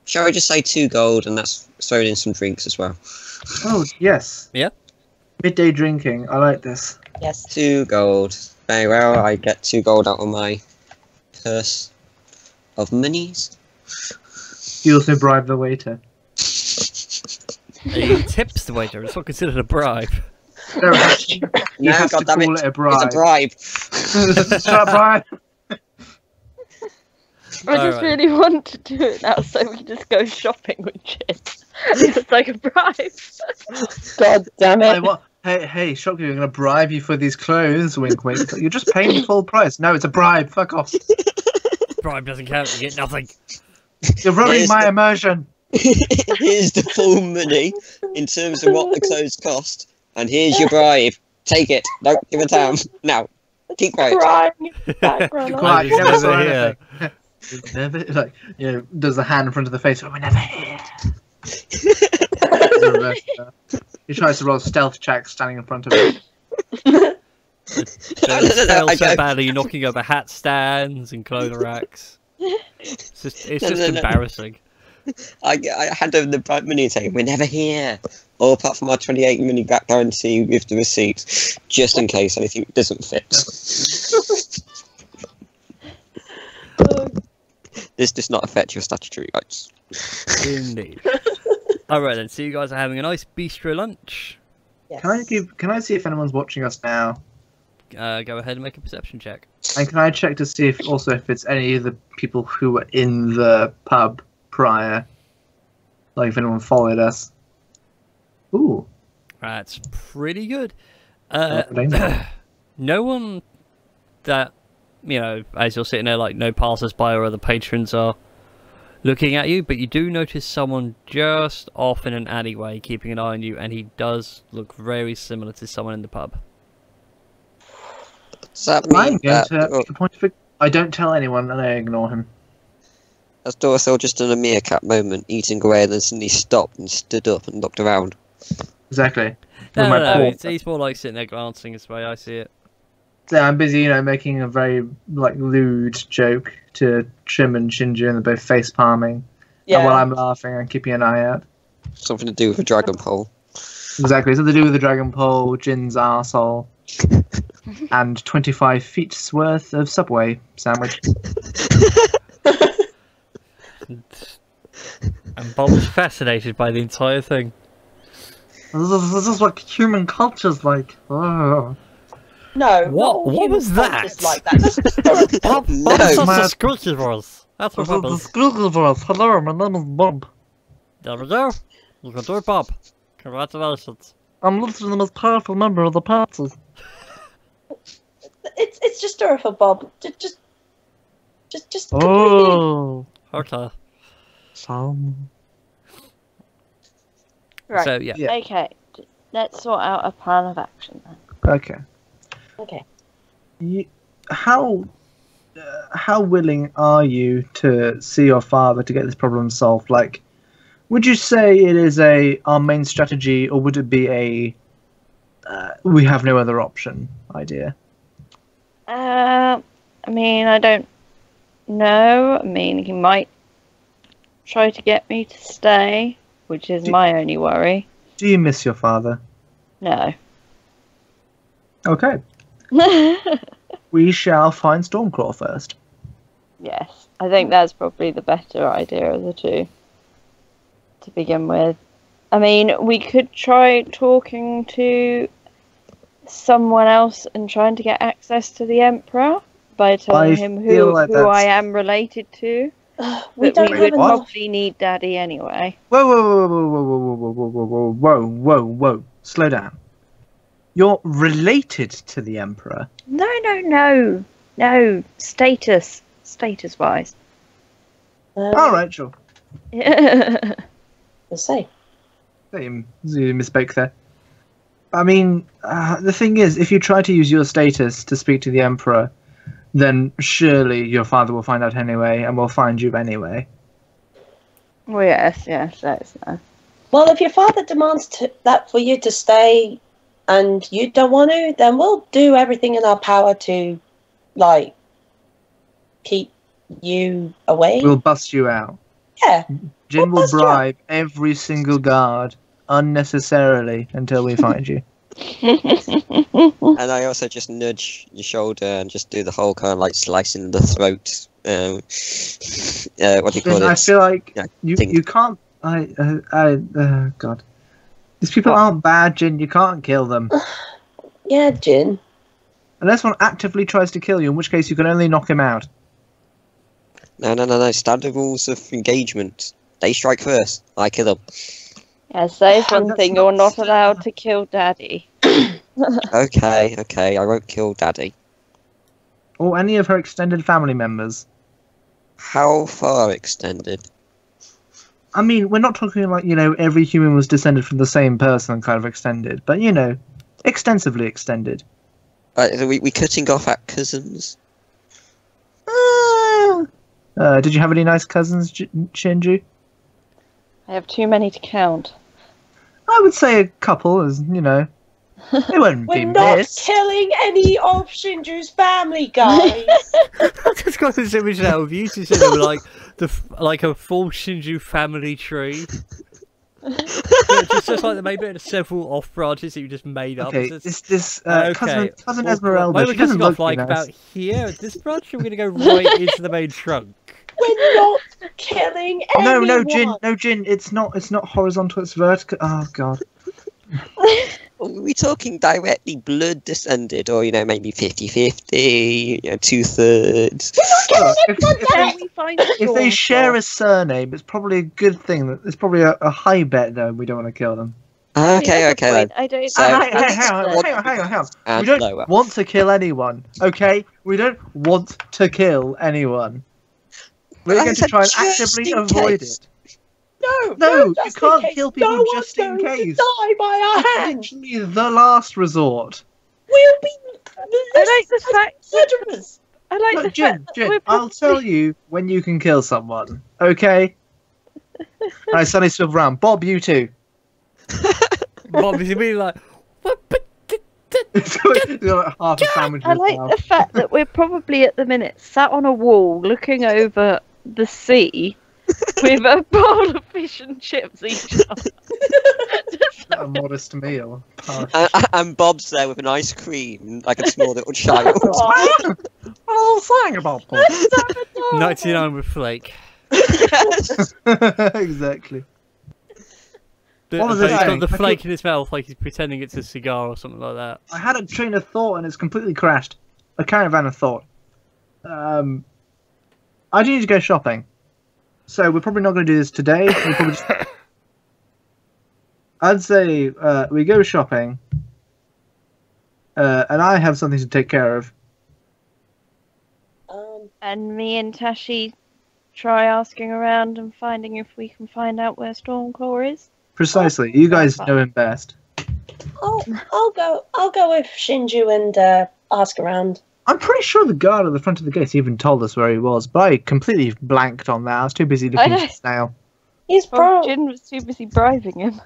Speaker 2: Shall I just say 2 gold and that's thrown in some drinks as well?
Speaker 5: Oh yes.
Speaker 1: Yeah.
Speaker 5: Midday drinking. I like this.
Speaker 4: yes.
Speaker 2: 2 gold. Very well, I get 2 gold out of my purse of monies.
Speaker 5: You also bribe the waiter.
Speaker 1: He tips the waiter. It's not considered a bribe.
Speaker 5: No, actually, you have to
Speaker 2: goddammit,
Speaker 5: call it a bribe.
Speaker 2: It's a bribe.
Speaker 5: It's not a bribe.
Speaker 3: I just
Speaker 1: Alright.
Speaker 3: really want to do it now, so we just go shopping with Jit. It's like a bribe.
Speaker 4: God damn
Speaker 5: Hey,
Speaker 4: it.
Speaker 5: what? Hey, shopkeeper, I'm gonna bribe you for these clothes. Wink, wink. You're just paying full price. No, it's a bribe. Fuck off.
Speaker 1: Bribe doesn't count. You get nothing.
Speaker 5: You're ruining
Speaker 2: Here's
Speaker 5: my
Speaker 2: the-
Speaker 5: immersion.
Speaker 2: Here's the full money in terms of what the clothes cost, and here's your bribe. Take it. Don't give a damn. Now, keep quiet.
Speaker 4: Crying in the background.
Speaker 5: Quiet, you
Speaker 1: just
Speaker 5: never
Speaker 1: over
Speaker 5: saw
Speaker 1: here.
Speaker 5: anything. We've never, like, you know, does the hand in front of the face. Oh, we're never here. He tries to roll stealth checks standing in front of him.
Speaker 1: Fail
Speaker 2: I
Speaker 1: so
Speaker 2: go-
Speaker 1: badly, you're knocking over hat stands and clothing racks. It's just
Speaker 2: No.
Speaker 1: embarrassing.
Speaker 2: I hand over the bribe money and say, we're never here. All apart from our 28 money back guarantee with the receipt, just in case anything doesn't fit. This does not affect your statutory rights.
Speaker 1: Indeed. Alright then, so you guys are having a nice bistro lunch.
Speaker 4: Yes.
Speaker 5: Can I see if anyone's watching us now?
Speaker 1: Go ahead and make a perception check.
Speaker 5: And can I check to see if it's any of the people who were in the pub prior? Like if anyone followed us. Ooh.
Speaker 1: That's pretty good.
Speaker 5: What would I know?
Speaker 1: No one that, you know, as you're sitting there, like no passers-by or other patrons are looking at you, but you do notice someone just off in an alleyway keeping an eye on you, and he does look very similar to someone in the pub.
Speaker 2: Does that
Speaker 5: I'm
Speaker 2: mean
Speaker 5: going
Speaker 2: that
Speaker 5: to make a point of it. I don't tell anyone and I ignore him.
Speaker 2: has Dorothy just done a meerkat moment, eating away, and then suddenly stopped and stood up and looked around?
Speaker 5: Exactly.
Speaker 1: No,
Speaker 5: With my paw.
Speaker 1: he's more like sitting there glancing his way, I see it.
Speaker 5: So I'm busy, you know, making a very like lewd joke to Trim and Shinju, and they're both face palming.
Speaker 4: Yeah.
Speaker 5: And while I'm laughing, I'm keeping an eye out.
Speaker 2: Something to do with a dragon pole.
Speaker 5: Exactly. Something to do with the dragon pole, Jin's arsehole, and 25 feet's worth of Subway sandwich.
Speaker 1: And Bob was fascinated by the entire thing.
Speaker 5: This is what human culture's like. Oh.
Speaker 4: No.
Speaker 1: What was that?
Speaker 4: Just like that. That's historical.
Speaker 1: Bob
Speaker 2: No.
Speaker 1: is
Speaker 5: My-
Speaker 1: the squeaky voice. That's what happens.
Speaker 5: Hello, my name is Bob.
Speaker 1: There we go. You can do it, Bob. Congratulations.
Speaker 5: I'm literally the most powerful member of the party.
Speaker 4: It's just historical, Bob. Just.
Speaker 5: Oh.
Speaker 1: Okay.
Speaker 5: Some.
Speaker 3: Right.
Speaker 1: So, yeah.
Speaker 5: Yeah.
Speaker 3: Okay. Let's sort out a plan of action then.
Speaker 5: Okay.
Speaker 4: Okay.
Speaker 5: How willing are you to see your father to get this problem solved? Like, would you say it is our main strategy, or would it be a we have no other option idea?
Speaker 3: I mean, I don't know. I mean, he might try to get me to stay, which is my only worry.
Speaker 5: Do you miss your father?
Speaker 3: No.
Speaker 5: Okay. We shall find Stormclaw first.
Speaker 3: Yes, I think that's probably the better idea of the two to begin with. I mean, we could try talking to someone else and trying to get access to the Emperor by telling
Speaker 5: I
Speaker 3: him
Speaker 5: feel
Speaker 3: who
Speaker 5: like
Speaker 3: I
Speaker 5: that's-
Speaker 3: am related to.
Speaker 4: We
Speaker 3: But
Speaker 4: don't
Speaker 3: we
Speaker 4: have
Speaker 3: would
Speaker 4: enough.
Speaker 3: probably need Daddy anyway.
Speaker 5: Whoa. Slow down. You're related to the Emperor.
Speaker 3: No. Status-wise.
Speaker 5: Alright, sure.
Speaker 4: Let's say.
Speaker 5: You misspoke there. I mean, the thing is, if you try to use your status to speak to the Emperor, then surely your father will find out anyway, and will find you anyway.
Speaker 3: Well, yes, that's nice.
Speaker 4: Well, if your father demands that for you to stay, and you don't want to, then we'll do everything in our power to, like, keep you away.
Speaker 5: We'll bust you out.
Speaker 4: Yeah.
Speaker 5: Jin
Speaker 4: We'll
Speaker 5: will
Speaker 4: bust you out.
Speaker 5: bribe every single guard unnecessarily until we find you.
Speaker 2: And I also just nudge your shoulder and just do the whole kind of like slicing the throat. What do you call
Speaker 5: Jin, I
Speaker 2: it?
Speaker 5: feel like
Speaker 2: Yeah,
Speaker 5: you can't. God. These people aren't bad, Jin. You can't kill them.
Speaker 4: Yeah, Jin.
Speaker 5: Unless one actively tries to kill you, in which case you can only knock him out.
Speaker 2: No. Standard rules of engagement. They strike first. I kill them.
Speaker 3: Yeah, say one
Speaker 5: That's
Speaker 3: thing,
Speaker 5: not
Speaker 3: you're not
Speaker 5: fair.
Speaker 3: allowed to kill Daddy.
Speaker 2: Okay. I won't kill Daddy.
Speaker 5: Or any of her extended family members.
Speaker 2: How far extended?
Speaker 5: I mean, we're not talking like, every human was descended from the same person kind of extended, but, extensively extended.
Speaker 2: Are we cutting off at cousins?
Speaker 5: Did you have any nice cousins, Shinju?
Speaker 3: I have too many to count.
Speaker 5: I would say a couple, as, they wouldn't be
Speaker 4: We're not
Speaker 5: missed.
Speaker 4: killing any of Shinju's family, guys.
Speaker 1: I just got this image now of you two sitting with like a full Shinju family tree. just like there may be several off branches that you just made up.
Speaker 5: Okay,
Speaker 1: It's just-
Speaker 5: this
Speaker 1: okay.
Speaker 5: cousin
Speaker 1: Well,
Speaker 5: Esmeralda,
Speaker 1: maybe
Speaker 5: she
Speaker 1: we're
Speaker 5: doesn't
Speaker 1: cutting off
Speaker 5: look
Speaker 1: like
Speaker 5: nice.
Speaker 1: about here at this branch, and we're gonna go right into the main trunk.
Speaker 4: We're not killing
Speaker 5: No,
Speaker 4: anyone.
Speaker 5: Jin, it's not horizontal, it's vertical. Oh, God.
Speaker 2: Are we talking directly blood descended, or maybe 50-50, 2/3?
Speaker 3: Can we find
Speaker 5: If they
Speaker 3: Stormclaw?
Speaker 5: share a surname, it's probably a good thing. It's probably a high bet that we don't want to kill them.
Speaker 2: Okay then.
Speaker 3: I don't.
Speaker 2: So-
Speaker 3: I don't
Speaker 5: Hang on. We
Speaker 2: And
Speaker 5: don't
Speaker 2: lower.
Speaker 5: want to kill anyone, okay? We don't want to kill anyone. We're
Speaker 2: Well,
Speaker 5: going
Speaker 2: I
Speaker 5: to
Speaker 2: said
Speaker 5: try and
Speaker 2: just
Speaker 5: actively
Speaker 2: in
Speaker 5: avoid
Speaker 2: case.
Speaker 5: it.
Speaker 4: No,
Speaker 5: you
Speaker 4: just
Speaker 5: can't
Speaker 4: in case.
Speaker 5: kill people
Speaker 4: No one's
Speaker 5: just in
Speaker 4: going
Speaker 5: case.
Speaker 4: to die by our hands.
Speaker 5: Literally the last resort.
Speaker 4: We'll be
Speaker 3: I like the fact.
Speaker 4: murderers.
Speaker 3: I like
Speaker 5: Look,
Speaker 3: the
Speaker 5: Jin,
Speaker 3: fact that we're
Speaker 5: I'll tell you when you can kill someone, okay? Alright, Sunny still around. Bob, you too.
Speaker 1: Bob, is immediately like, what? But
Speaker 5: You're like half a sandwich
Speaker 3: I like the fact that we're probably at the minute sat on a wall looking over the sea with a bowl of fish and chips each other. Just
Speaker 5: A modest meal. Posh.
Speaker 2: And Bob's there with an ice cream, like a small little child.
Speaker 5: Oh, saying about Bob.
Speaker 1: 99 with flake.
Speaker 2: Yes.
Speaker 5: Exactly.
Speaker 1: But
Speaker 5: What was
Speaker 1: he's
Speaker 5: I
Speaker 1: got
Speaker 5: saying?
Speaker 1: the flake in his mouth like he's pretending it's a cigar or something like that.
Speaker 5: I had a train of thought and it's completely crashed. A caravan of thought. I do need to go shopping. So we're probably not going to do this today. We'll probably just... I'd say we go shopping. And I have something to take care of.
Speaker 3: And me and Tashi try asking around and finding if we can find out where Stormclaw is.
Speaker 5: Precisely. You guys know him best.
Speaker 4: I'll go with Shinju and ask around.
Speaker 5: I'm pretty sure the guard at the front of the gate even told us where he was, but I completely blanked on that. I was too busy looking at the snail.
Speaker 4: He's
Speaker 3: Well,
Speaker 4: pro.
Speaker 3: Jin was too busy bribing him.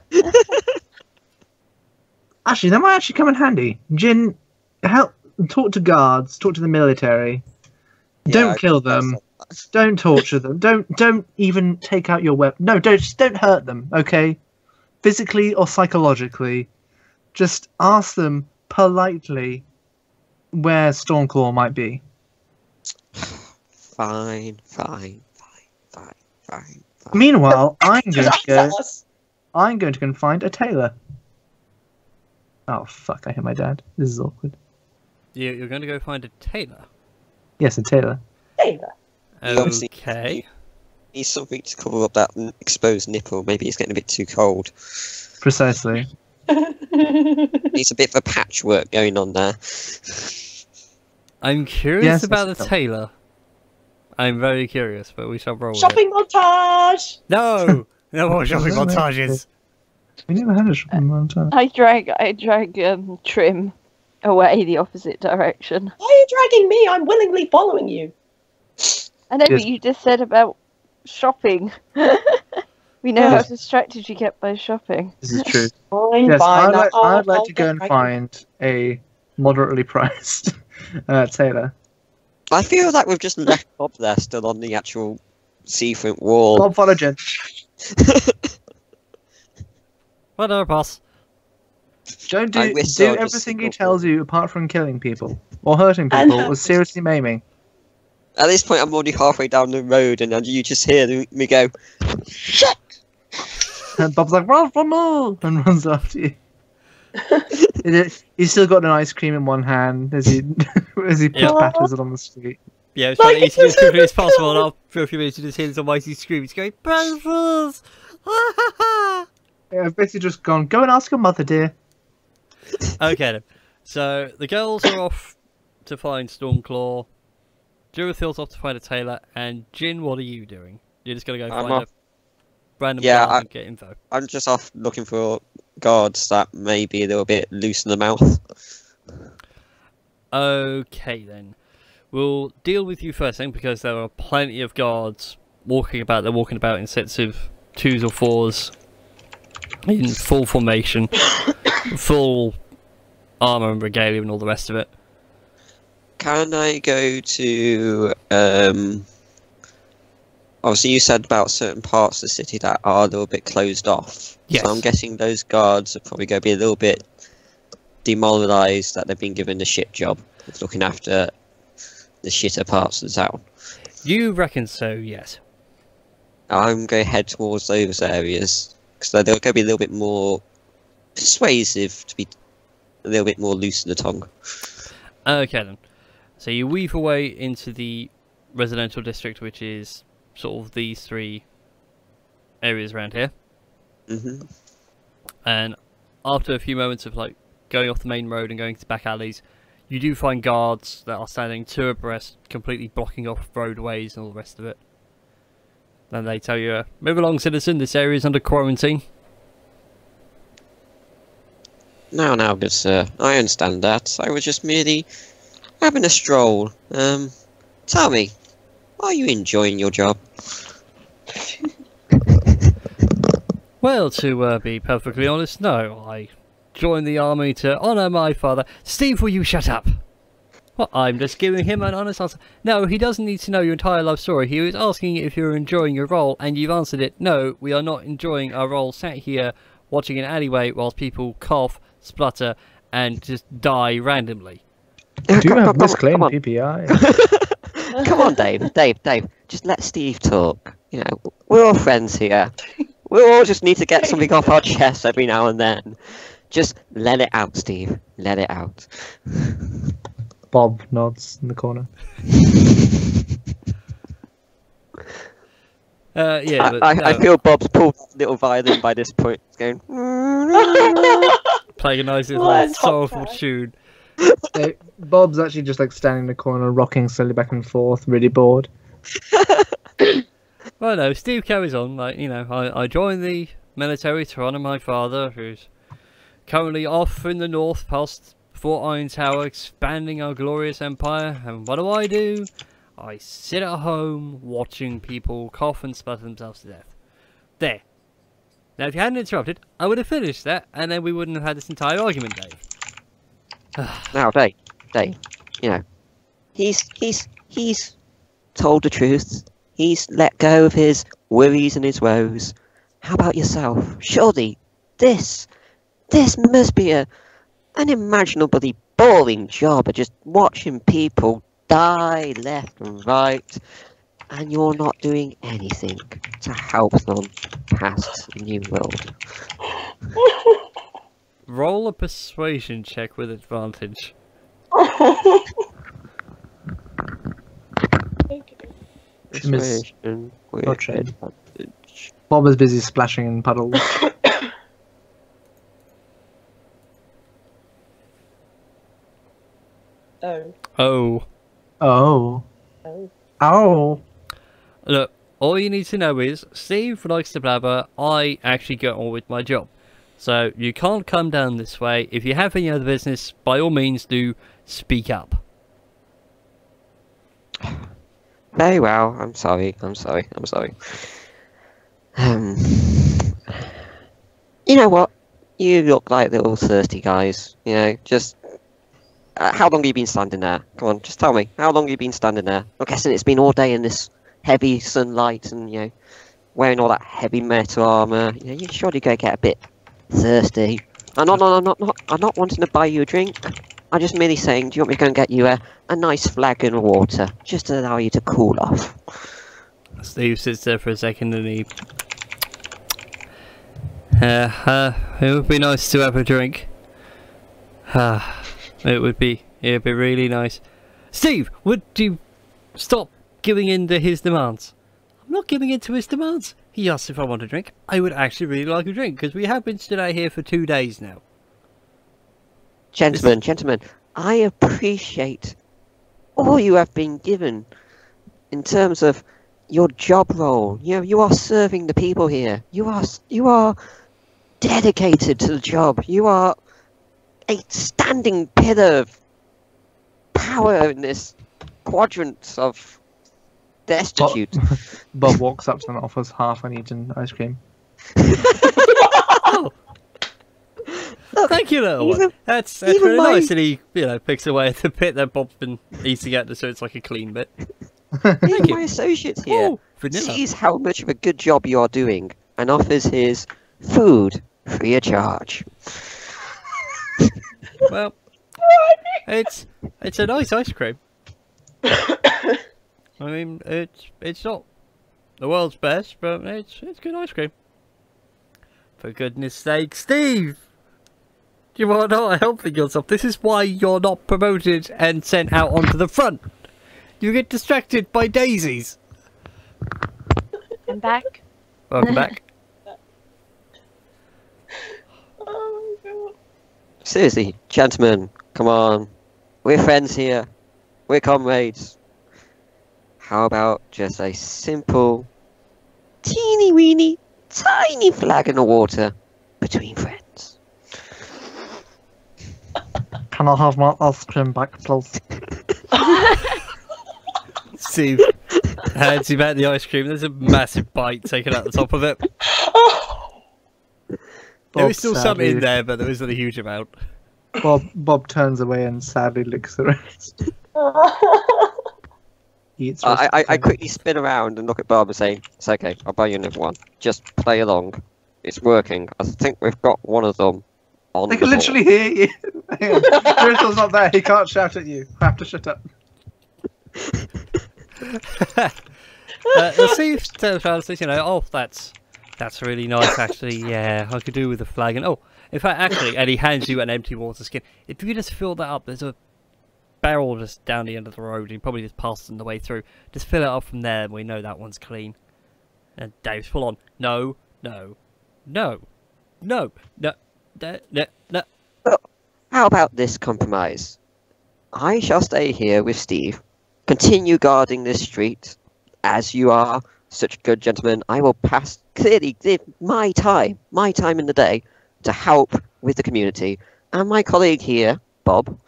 Speaker 5: Actually, that might actually come in handy. Jin, help talk to guards, talk to the military. Don't kill them. Don't torture them. Don't even take out your weapon. No, don't hurt them, okay? Physically or psychologically. Just ask them politely where Stormclaw might be.
Speaker 2: Fine.
Speaker 5: Meanwhile, I'm going to go.
Speaker 4: Tell us.
Speaker 5: I'm going to go and find a tailor. Oh fuck! I hit my dad. This is awkward.
Speaker 1: You're going to go find a tailor.
Speaker 5: Yes, a tailor.
Speaker 4: Taylor.
Speaker 2: Obviously-
Speaker 1: Okay.
Speaker 2: Needs something to cover up that exposed nipple. Maybe it's getting a bit too cold.
Speaker 5: Precisely.
Speaker 2: Needs a bit of a patchwork going on there.
Speaker 1: I'm curious
Speaker 5: Yes,
Speaker 1: about
Speaker 5: that's
Speaker 1: the
Speaker 5: cool.
Speaker 1: tailor. I'm very curious, but we shall roll with it.
Speaker 4: Shopping montage.
Speaker 1: No! No more shopping montages!
Speaker 5: We never had a shopping montage.
Speaker 3: I drag Trim away the opposite direction.
Speaker 4: Why are you dragging me? I'm willingly following you.
Speaker 3: I know,
Speaker 5: Yes.
Speaker 3: but you just said about shopping. We know
Speaker 5: Yes.
Speaker 3: how distracted you get by shopping.
Speaker 5: This is true.
Speaker 4: Fine,
Speaker 5: Yes,
Speaker 4: fine.
Speaker 5: I'd like
Speaker 4: I'll
Speaker 5: to go
Speaker 4: get
Speaker 5: and
Speaker 4: right
Speaker 5: find a moderately priced tailor.
Speaker 2: I feel like we've just left Bob there still on the actual seafront wall.
Speaker 5: Bob, follow Jen.
Speaker 1: Whatever, boss.
Speaker 5: Don't
Speaker 2: I
Speaker 5: do
Speaker 2: wish so, just
Speaker 5: everything he
Speaker 2: go
Speaker 5: tells you apart from killing people or hurting
Speaker 4: And
Speaker 5: people or
Speaker 4: hurt
Speaker 5: seriously maiming.
Speaker 2: At this point, I'm already halfway down the road, and then you just hear me go, "Shit!"
Speaker 5: And Bob's like, run for more! And runs after you. He's still got an ice cream in one hand as he
Speaker 1: Yeah.
Speaker 5: patters it on the street.
Speaker 1: Yeah, it's trying to eat it as quickly as possible, and after a few minutes you just hear this almighty scream. He's going, Brothers!
Speaker 5: Yeah, I've basically just gone, go and ask your mother, dear.
Speaker 1: Okay then. So, the girls are off to find Stormclaw. Jurathil's off to find a tailor, and Jin, what are you doing? You're just going to go
Speaker 2: I'm
Speaker 1: find
Speaker 2: off.
Speaker 1: a random
Speaker 2: Yeah,
Speaker 1: guard and get info.
Speaker 2: I'm just off looking for guards that may be a little bit loose in the mouth.
Speaker 1: Okay then. We'll deal with you first then, because there are plenty of guards walking about. They're walking about in sets of 2s or 4s, in full formation, full armour and regalia and all the rest of it.
Speaker 2: Can I go to, obviously you said about certain parts of the city that are a little bit closed off.
Speaker 1: Yes.
Speaker 2: So I'm guessing those guards are probably going to be a little bit demoralised that they've been given the shit job of looking after the shitter parts of the town.
Speaker 1: You reckon so, yes.
Speaker 2: I'm going to head towards those areas, because they're going to be a little bit more persuasive, to be a little bit more loose in the tongue.
Speaker 1: Okay then. So you weave away into the residential district, which is sort of these 3 areas around here.
Speaker 2: hmm
Speaker 1: And after a few moments of like going off the main road and going to back alleys, you do find guards that are standing 2 abreast, completely blocking off roadways and all the rest of it. Then they tell you, move along, citizen, this area is under quarantine.
Speaker 2: Now, good sir, I understand that. I was just merely having a stroll. Tell me, are you enjoying your job?
Speaker 1: Well, to be perfectly honest, no. I joined the army to honour my father. Steve, will you shut up? Well, I'm just giving him an honest answer. No, he doesn't need to know your entire life story. He was asking if you're enjoying your role, and you've answered it. No, we are not enjoying our role sat here watching an alleyway whilst people cough, splutter, and just die randomly.
Speaker 5: Do you have
Speaker 2: Come
Speaker 5: misclaimed
Speaker 2: on.
Speaker 5: PPI?
Speaker 2: Come on, Dave. Just let Steve talk. You know, we're all friends here. We all just need to get something off our chest every now and then. Just let it out, Steve. Let it out.
Speaker 5: Bob nods in the corner.
Speaker 1: Yeah, but,
Speaker 2: I feel Bob's pulled a little violin by this point. It's going.
Speaker 1: playing a nice little
Speaker 4: What a top
Speaker 1: soulful
Speaker 4: track.
Speaker 1: tune.
Speaker 5: Bob's actually just like standing in the corner, rocking slowly back and forth, really bored.
Speaker 1: Well, no, Steve carries on. Like, you know, I joined the military to honour my father, who's currently off in the north past Fort Iron Tower, expanding our glorious empire. And what do? I sit at home watching people cough and sputter themselves to death. There. Now, if you hadn't interrupted, I would have finished that, and then we wouldn't have had this entire argument, Dave.
Speaker 2: Now, Dave, you know, he's told the truth. He's let go of his worries and his woes. How about yourself? Surely, this must be an unimaginably boring job of just watching people die left and right, and you're not doing anything to help them past the new world.
Speaker 1: Roll a persuasion check with advantage.
Speaker 2: Persuasion with
Speaker 5: Not trade.
Speaker 2: advantage.
Speaker 5: Bob is busy splashing in puddles.
Speaker 4: Oh.
Speaker 1: Oh.
Speaker 5: Oh.
Speaker 4: Oh.
Speaker 5: Oh.
Speaker 1: Look, all you need to know is, Steve likes to blabber, I actually get on with my job. So, you can't come down this way. If you have any other business, by all means do speak up.
Speaker 2: Very well. I'm sorry. You know what? You look like little thirsty guys. You know, just how long have you been standing there? Come on, just tell me. How long have you been standing there? I'm guessing it's been all day in this heavy sunlight and, you know, wearing all that heavy metal armor. You know, you surely go get a bit thirsty. I'm not wanting to buy you a drink. I'm just merely saying, do you want me to go and get you a nice flagon of water, just to allow you to cool off?
Speaker 1: Steve sits there for a second and he... it would be nice to have a drink. It would be really nice. Steve, would you stop giving in to his demands? I'm not giving in to his demands. He asked if I want a drink. I would actually really like a drink, because we have been stood out here for 2 days now.
Speaker 2: Gentlemen, I appreciate all you have been given in terms of your job role. You know, you are serving the people here. You are dedicated to the job. You are a standing pillar of power in this quadrant of destitute.
Speaker 5: Bob walks up to them and offers half uneaten ice cream.
Speaker 1: Oh. Thank you, little one. That's
Speaker 2: even
Speaker 1: really
Speaker 2: my-
Speaker 1: nice. And he, you know, picks away at the bit that Bob's been eating at, so it's like a clean bit.
Speaker 2: Even
Speaker 1: you.
Speaker 2: my associate here
Speaker 1: Oh, vanilla.
Speaker 2: sees how much of a good job you are doing and offers his food free of charge.
Speaker 1: Well, it's a nice ice cream. I mean, it's not the world's best, but it's good ice cream. For goodness sake, Steve! You are not helping yourself. This is why you're not promoted and sent out onto the front. You get distracted by daisies.
Speaker 3: I'm back.
Speaker 1: Welcome back.
Speaker 4: Oh my god.
Speaker 2: Seriously, gentlemen, come on. We're friends here. We're comrades. How about just a simple, teeny weeny, tiny flagon of water between friends?
Speaker 5: Can I have my ice cream back, please?
Speaker 1: Steve hands you back the ice cream. There's a massive bite taken out the top of it. There is still some in there, but there isn't a huge amount.
Speaker 5: Bob turns away and sadly licks the rest. He eats the rest
Speaker 2: I
Speaker 5: of the
Speaker 2: quickly spin around and look at Bob and say, it's okay, I'll buy you another one. Just play along. It's working. I think we've got one of them on.
Speaker 5: They
Speaker 2: the
Speaker 5: can
Speaker 2: board.
Speaker 5: literally hear you. Driscoll's not there. He can't shout at you. I have to shut up.
Speaker 1: The Steve turns around and says, oh, that's really nice, actually. Yeah, I could do with a flag. And in fact, actually, and he hands you an empty water skin. If you just fill that up, there's a barrel just down the end of the road. And you probably just pass on the way through. Just fill it up from there, and we know that one's clean. And Dave's full on. No.
Speaker 2: How about this compromise? I shall stay here with Steve, continue guarding this street, as you are such good gentlemen. I will clearly give my time in the day to help with the community, and my colleague here, Bob,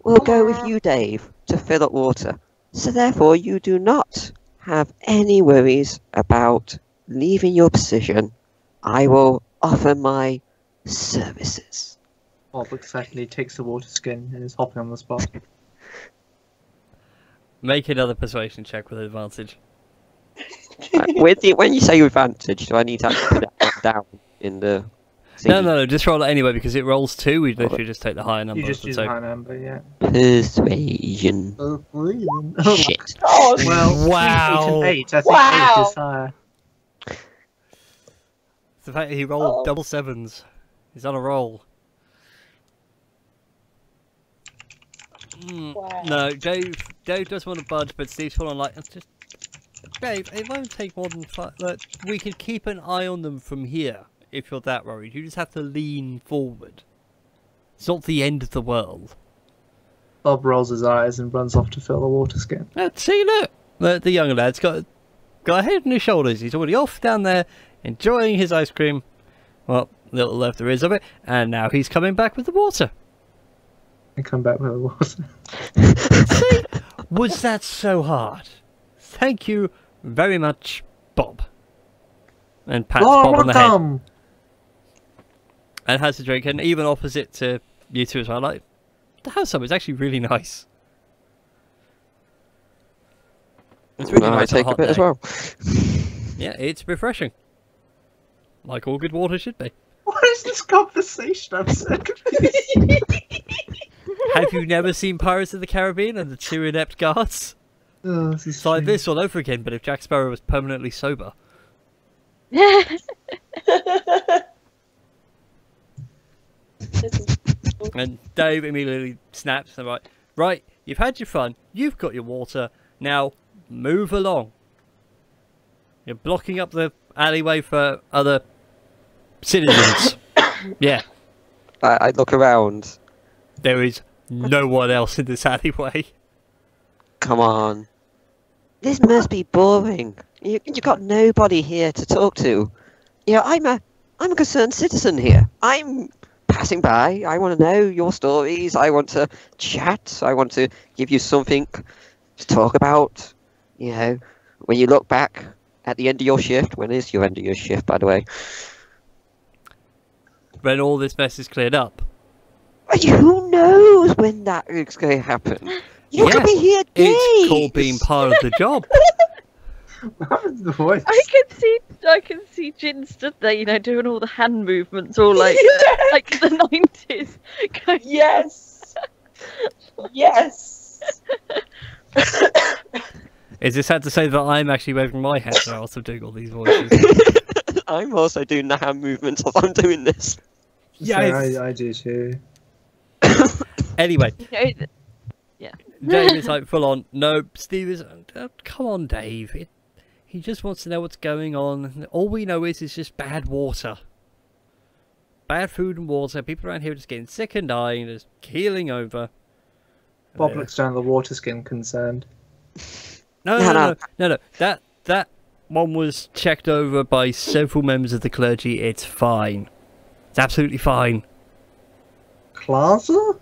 Speaker 2: will go with you, Dave, to fill up water. So therefore, you do not have any worries about leaving your position. I will offer my services.
Speaker 5: Bob excitedly takes the water skin and is hopping on the spot.
Speaker 1: Make another persuasion check with advantage.
Speaker 2: When you say advantage, do I need to actually put that down in the...
Speaker 1: No, just roll it anyway, because it rolls 2, we literally just take the higher number.
Speaker 5: You just use a high number, yeah.
Speaker 2: Persuasion. Shit.
Speaker 4: Oh,
Speaker 5: Well,
Speaker 1: Wow.
Speaker 5: 8. I think 8 is higher.
Speaker 1: The fact that he rolled double 7s. He's on a roll.
Speaker 4: wow.
Speaker 1: No, Dave does want to budge, but Steve's full on like, it's just... Dave, it won't take more than 5... Look, we can keep an eye on them from here, if you're that worried. You just have to lean forward. It's not the end of the world.
Speaker 5: Bob rolls his eyes and runs off to fill the water skin.
Speaker 1: See, look! The young lad's got a head on his shoulders. He's already off down there, enjoying his ice cream. Well, little left there is of it. And now he's coming back with the water.
Speaker 5: And come back with the water.
Speaker 1: See? Was that so hard? Thank you very much, Bob. And pats Bob on the head. And has a drink, and even opposite to you two as well. Like, the house up is actually really nice. It's really nice.
Speaker 2: I take a bit as well.
Speaker 1: Yeah, it's refreshing. Like all good water should be.
Speaker 5: What is this conversation? I'm so confused.
Speaker 1: Have you never seen Pirates of the Caribbean and the 2 inept guards?
Speaker 5: Oh, this is
Speaker 1: It's like
Speaker 5: strange.
Speaker 1: this all over again, but if Jack Sparrow was permanently sober. And Dave immediately snaps and right, you've had your fun, you've got your water, now move along. You're blocking up the alleyway for other citizens. Yeah.
Speaker 2: I look around.
Speaker 1: There is no one else in this alleyway.
Speaker 2: Come on. This must be boring. You got nobody here to talk to. You know, I'm a concerned citizen here. I'm passing by. I want to know your stories. I want to chat. I want to give you something to talk about. You know, when you look back at the end of your shift. When is your end of your shift, by the way?
Speaker 1: When all this mess is cleared up.
Speaker 2: Who knows when that is going to happen? You could be here days.
Speaker 1: It's called being part of the job.
Speaker 5: What happened to the voice?
Speaker 3: I can see Jin stood there, doing all the hand movements, all like like the 90s. Going,
Speaker 4: Yes. Yes.
Speaker 1: Is this sad to say that I'm actually waving my hand and also doing all these voices?
Speaker 2: I'm also doing the hand movements as I'm doing this.
Speaker 1: Yes.
Speaker 5: I do too.
Speaker 1: Anyway,
Speaker 3: yeah.
Speaker 1: Dave is like full on. No, Steve is. Come on, Dave. He just wants to know what's going on. All we know is it's just bad water. Bad food and water. People around here are just getting sick and dying, just keeling over.
Speaker 5: Bob looks down at the water skin, concerned.
Speaker 1: No. That one was checked over by several members of the clergy. It's fine. It's absolutely fine.
Speaker 5: Plaza?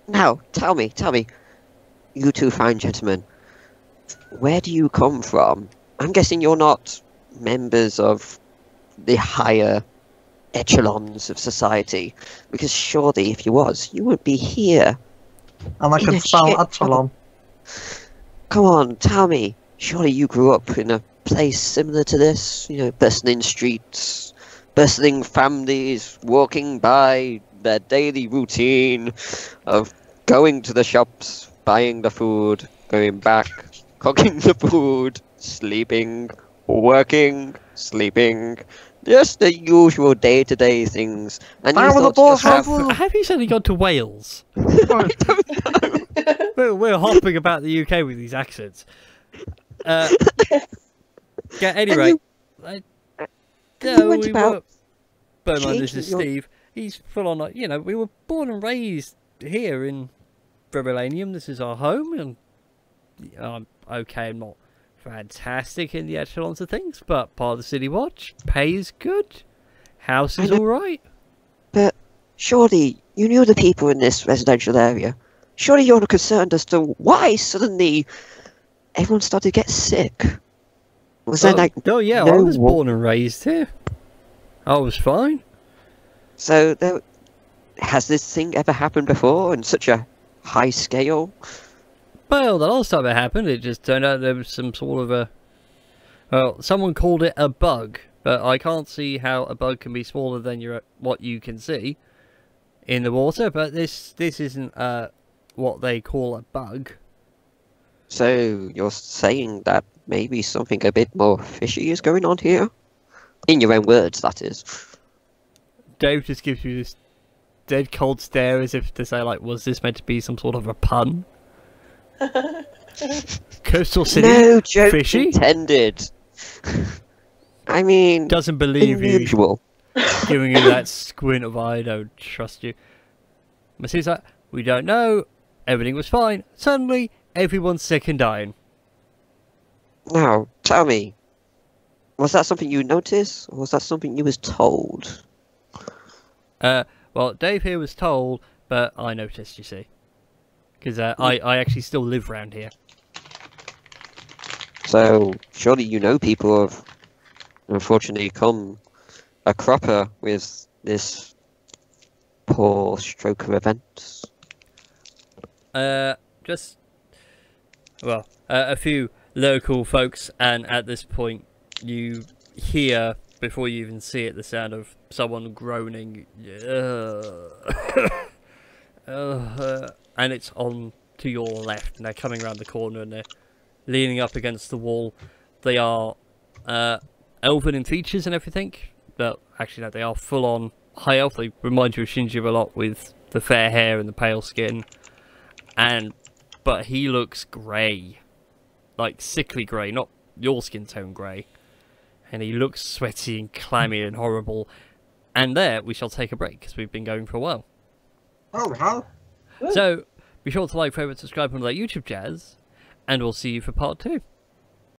Speaker 2: Now, tell me, you two fine gentlemen, where do you come from? I'm guessing you're not members of the higher echelons of society, because surely if you was, you wouldn't be here.
Speaker 5: I'm like
Speaker 2: In
Speaker 5: a
Speaker 2: a
Speaker 5: spell
Speaker 2: shit
Speaker 5: echelon.
Speaker 2: Come on, tell me. Surely you grew up in a place similar to this, bustling streets, bustling families walking by their daily routine of going to the shops, buying the food, going back, cooking the food, sleeping, working, sleeping. Just the usual day-to-day things. And you thought to yourself,
Speaker 1: Have you suddenly gone to Wales? We're hopping about the UK with these accents. Yeah, anyway.
Speaker 2: you went about
Speaker 1: Bear in mind, this
Speaker 2: changing
Speaker 1: is
Speaker 2: your-
Speaker 1: Steve. He's full on, like, you know, we were born and raised here in Vermilanium. This is our home, and I'm okay, I'm not fantastic in the echelons of things, but part of the City Watch, pay is good, house is alright.
Speaker 2: But surely you knew the people in this residential area. Surely you're not concerned as to why suddenly everyone started to get sick. Was there like
Speaker 1: Oh yeah,
Speaker 2: no
Speaker 1: I was
Speaker 2: wa-
Speaker 1: born and raised here. I was fine.
Speaker 2: So there has this thing ever happened before on such a high scale?
Speaker 1: Well, the last time it happened, it just turned out there was some sort of a... Well, someone called it a bug, but I can't see how a bug can be smaller than what you can see in the water, but this isn't what they call a bug.
Speaker 2: So you're saying that maybe something a bit more fishy is going on here? In your own words, that is.
Speaker 1: Dave just gives you this dead cold stare as if to say, like, was this meant to be some sort of a pun? Coastal City?
Speaker 2: No joke
Speaker 1: Fishy?
Speaker 2: intended. I mean,
Speaker 1: Doesn't believe you.
Speaker 2: unusual.
Speaker 1: Giving you that squint of I don't trust you. Massa's like, we don't know. Everything was fine. Suddenly, everyone's sick and dying.
Speaker 2: Now, tell me, was that something you noticed, or was that something you was told?
Speaker 1: Well, Dave here was told, but I noticed, you see. Because I actually still live round here.
Speaker 2: So, surely you know people have unfortunately come a cropper with this poor stroke of events.
Speaker 1: Just, well, a few local folks, and at this point you hear, before you even see it, the sound of someone groaning. And it's on to your left, and they're coming around the corner, and they're leaning up against the wall. They are elven in features and everything, but actually no, they are full on high elf. They remind you of Shinji a lot with the fair hair and the pale skin, but he looks grey, like sickly grey, not your skin tone grey, and he looks sweaty and clammy and horrible. And there we shall take a break because we've been going for a while.
Speaker 6: Oh, how?
Speaker 1: So be sure to like, favourite, subscribe, and all that YouTube jazz, and we'll see you for part 2.